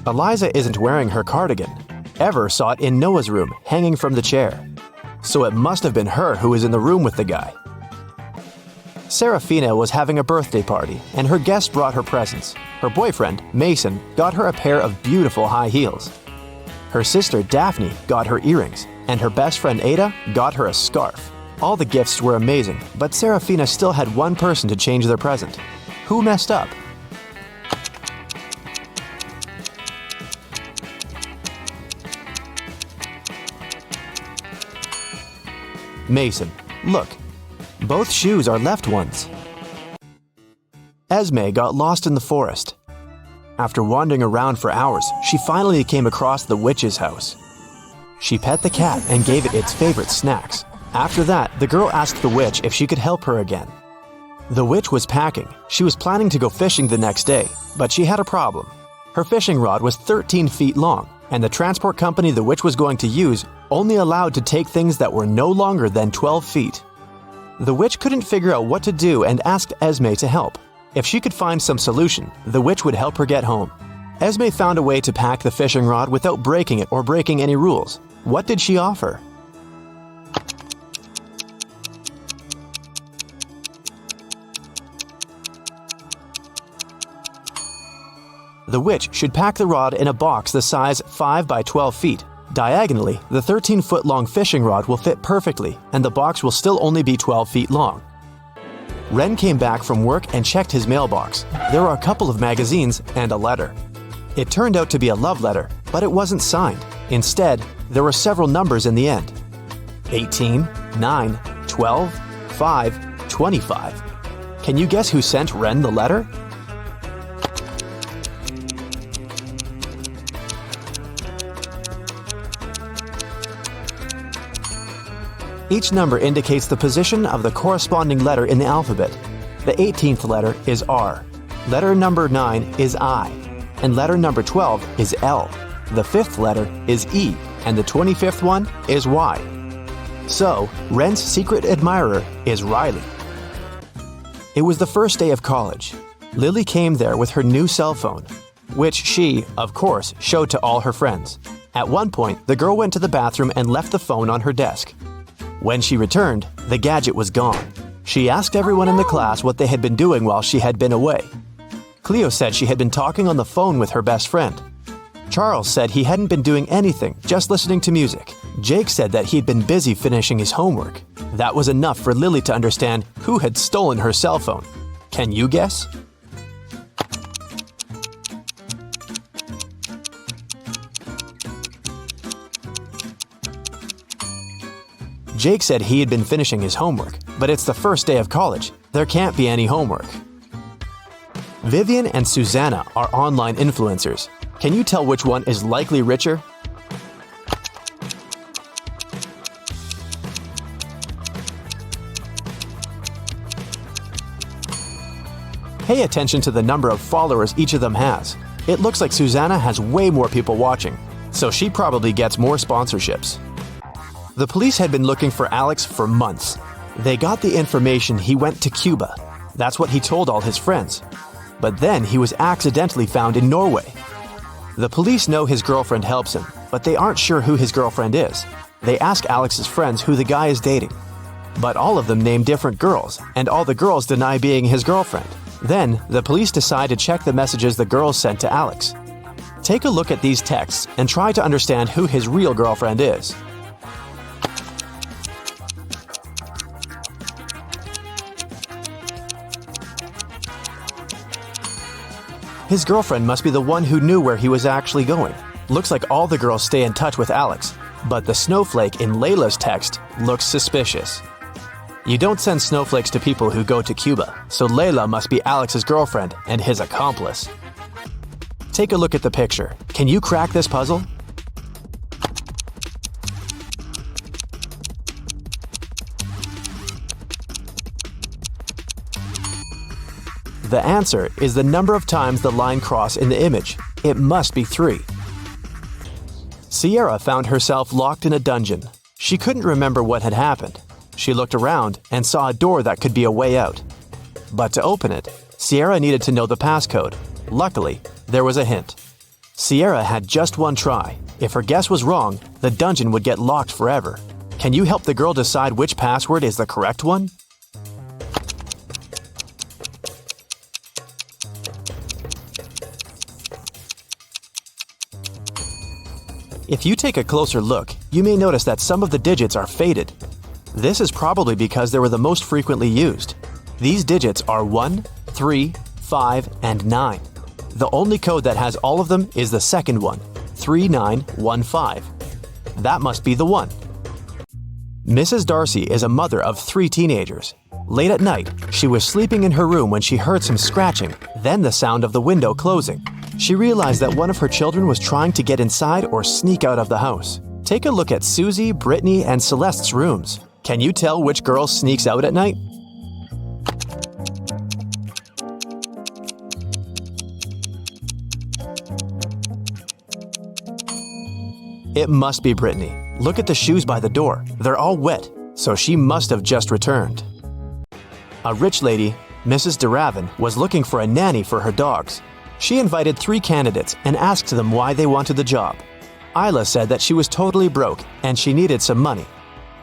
B: Eliza isn't wearing her cardigan. Ever saw it in Noah's room, hanging from the chair. So it must have been her who was in the room with the guy. Serafina was having a birthday party, and her guests brought her presents. Her boyfriend, Mason, got her a pair of beautiful high heels. Her sister, Daphne, got her earrings, and her best friend, Ada, got her a scarf. All the gifts were amazing, but Serafina still had one person to change their present. Who messed up? Mason, look. Both shoes are left ones. Esme got lost in the forest. After wandering around for hours, she finally came across the witch's house. She pet the cat and gave it its favorite snacks. After that, the girl asked the witch if she could help her again. The witch was packing. She was planning to go fishing the next day, but she had a problem. Her fishing rod was 13 feet long, and the transport company the witch was going to use only allowed to take things that were no longer than 12 feet. The witch couldn't figure out what to do and asked Esme to help. If she could find some solution, the witch would help her get home. Esme found a way to pack the fishing rod without breaking it or breaking any rules. What did she offer? The witch should pack the rod in a box the size 5 by 12 feet. Diagonally, the 13-foot-long fishing rod will fit perfectly, and the box will still only be 12 feet long. Ren came back from work and checked his mailbox. There were a couple of magazines and a letter. It turned out to be a love letter, but it wasn't signed. Instead, there were several numbers in the end. 18, 9, 12, 5, 25. Can you guess who sent Ren the letter? Each number indicates the position of the corresponding letter in the alphabet. The 18th letter is R. Letter number 9 is I. And letter number 12 is L. The 5th letter is E. And the 25th one is Y. So, Ren's secret admirer is Riley. It was the first day of college. Lily came there with her new cell phone, which she, of course, showed to all her friends. At one point, the girl went to the bathroom and left the phone on her desk. When she returned, the gadget was gone. She asked everyone in the class what they had been doing while she had been away. Cleo said she had been talking on the phone with her best friend. Charles said he hadn't been doing anything, just listening to music. Jake said that he'd been busy finishing his homework. That was enough for Lily to understand who had stolen her cell phone. Can you guess? Jake said he had been finishing his homework, but it's the first day of college. There can't be any homework. Vivian and Susanna are online influencers. Can you tell which one is likely richer? Pay attention to the number of followers each of them has. It looks like Susanna has way more people watching, so she probably gets more sponsorships. The police had been looking for Alex for months. They got the information he went to Cuba. That's what he told all his friends. But then he was accidentally found in Norway. The police know his girlfriend helps him, but they aren't sure who his girlfriend is. They ask Alex's friends who the guy is dating. But all of them name different girls, and all the girls deny being his girlfriend. Then, the police decide to check the messages the girls sent to Alex. Take a look at these texts and try to understand who his real girlfriend is. His girlfriend must be the one who knew where he was actually going. Looks like all the girls stay in touch with Alex, but the snowflake in Layla's text looks suspicious. You don't send snowflakes to people who go to Cuba, so Layla must be Alex's girlfriend and his accomplice. Take a look at the picture. Can you crack this puzzle? The answer is the number of times the line crossed in the image. It must be 3. Sierra found herself locked in a dungeon. She couldn't remember what had happened. She looked around and saw a door that could be a way out. But to open it, Sierra needed to know the passcode. Luckily, there was a hint. Sierra had just one try. If her guess was wrong, the dungeon would get locked forever. Can you help the girl decide which password is the correct one? If you take a closer look, you may notice that some of the digits are faded. This is probably because they were the most frequently used. These digits are 1, 3, 5, and 9. The only code that has all of them is the second one, 3915. That must be the one. Mrs. Darcy is a mother of 3 teenagers. Late at night, she was sleeping in her room when she heard some scratching, then the sound of the window closing. She realized that one of her children was trying to get inside or sneak out of the house. Take a look at Susie, Brittany, and Celeste's rooms. Can you tell which girl sneaks out at night? It must be Brittany. Look at the shoes by the door. They're all wet, so she must have just returned. A rich lady, Mrs. DeRavin, was looking for a nanny for her dogs. She invited 3 candidates and asked them why they wanted the job. Isla said that she was totally broke and she needed some money.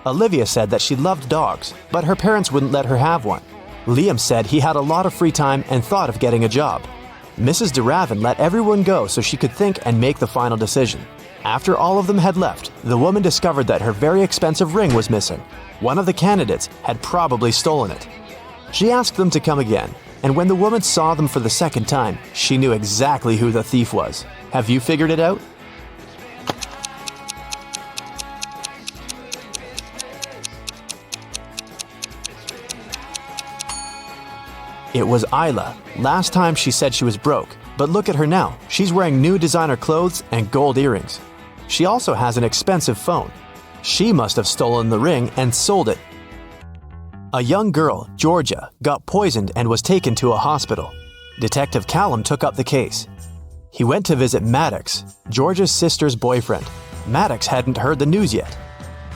B: Olivia said that she loved dogs, but her parents wouldn't let her have one. Liam said he had a lot of free time and thought of getting a job. Mrs. DeRavin let everyone go so she could think and make the final decision. After all of them had left, the woman discovered that her very expensive ring was missing. One of the candidates had probably stolen it. She asked them to come again, and when the woman saw them for the second time, she knew exactly who the thief was. Have you figured it out? It was Isla. Last time she said she was broke, but look at her now. She's wearing new designer clothes and gold earrings. She also has an expensive phone. She must have stolen the ring and sold it. A young girl, Georgia, got poisoned and was taken to a hospital. Detective Callum took up the case. He went to visit Maddox, Georgia's sister's boyfriend. Maddox hadn't heard the news yet.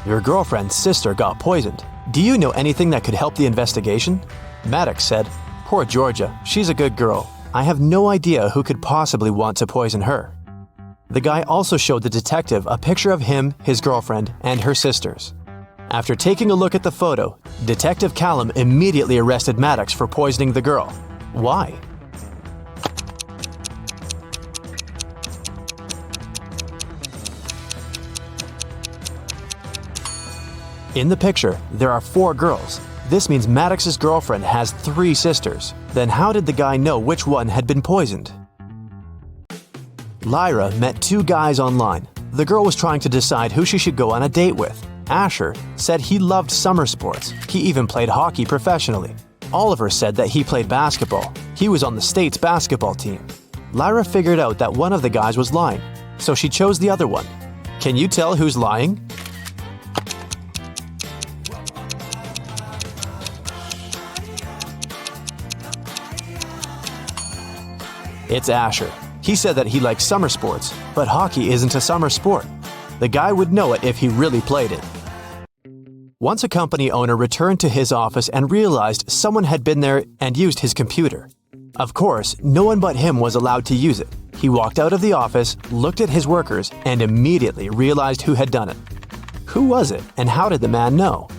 B: Your girlfriend's sister got poisoned. Do you know anything that could help the investigation? Maddox said, "Poor Georgia, she's a good girl. I have no idea who could possibly want to poison her." The guy also showed the detective a picture of him, his girlfriend, and her sisters. After taking a look at the photo, Detective Callum immediately arrested Maddox for poisoning the girl. Why? In the picture, there are 4 girls. This means Maddox's girlfriend has 3 sisters. Then how did the guy know which one had been poisoned? Lyra met 2 guys online. The girl was trying to decide who she should go on a date with. Asher said he loved summer sports. He even played hockey professionally. Oliver said that he played basketball. He was on the state's basketball team. Lyra figured out that one of the guys was lying, so she chose the other one. Can you tell who's lying? It's Asher. He said that he likes summer sports, but hockey isn't a summer sport. The guy would know it if he really played it. Once a company owner returned to his office and realized someone had been there and used his computer. Of course, no one but him was allowed to use it. He walked out of the office, looked at his workers, and immediately realized who had done it. Who was it, and how did the man know?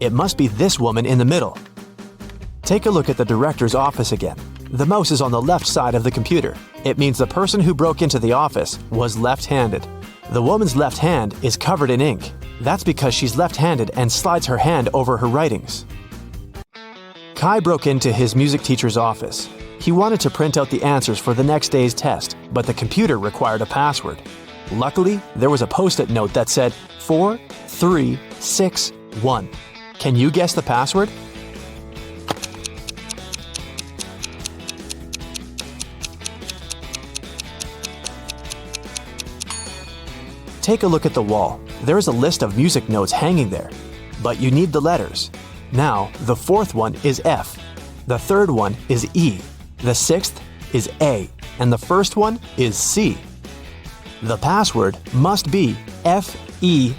B: It must be this woman in the middle. Take a look at the director's office again. The mouse is on the left side of the computer. It means the person who broke into the office was left-handed. The woman's left hand is covered in ink. That's because she's left-handed and slides her hand over her writings. Kai broke into his music teacher's office. He wanted to print out the answers for the next day's test, but the computer required a password. Luckily, there was a post-it note that said 4361. Can you guess the password? Take a look at the wall. There is a list of music notes hanging there, but you need the letters. Now, the 4th one is F, the 3rd one is E, the 6th is A, and the 1st one is C. The password must be FEAC.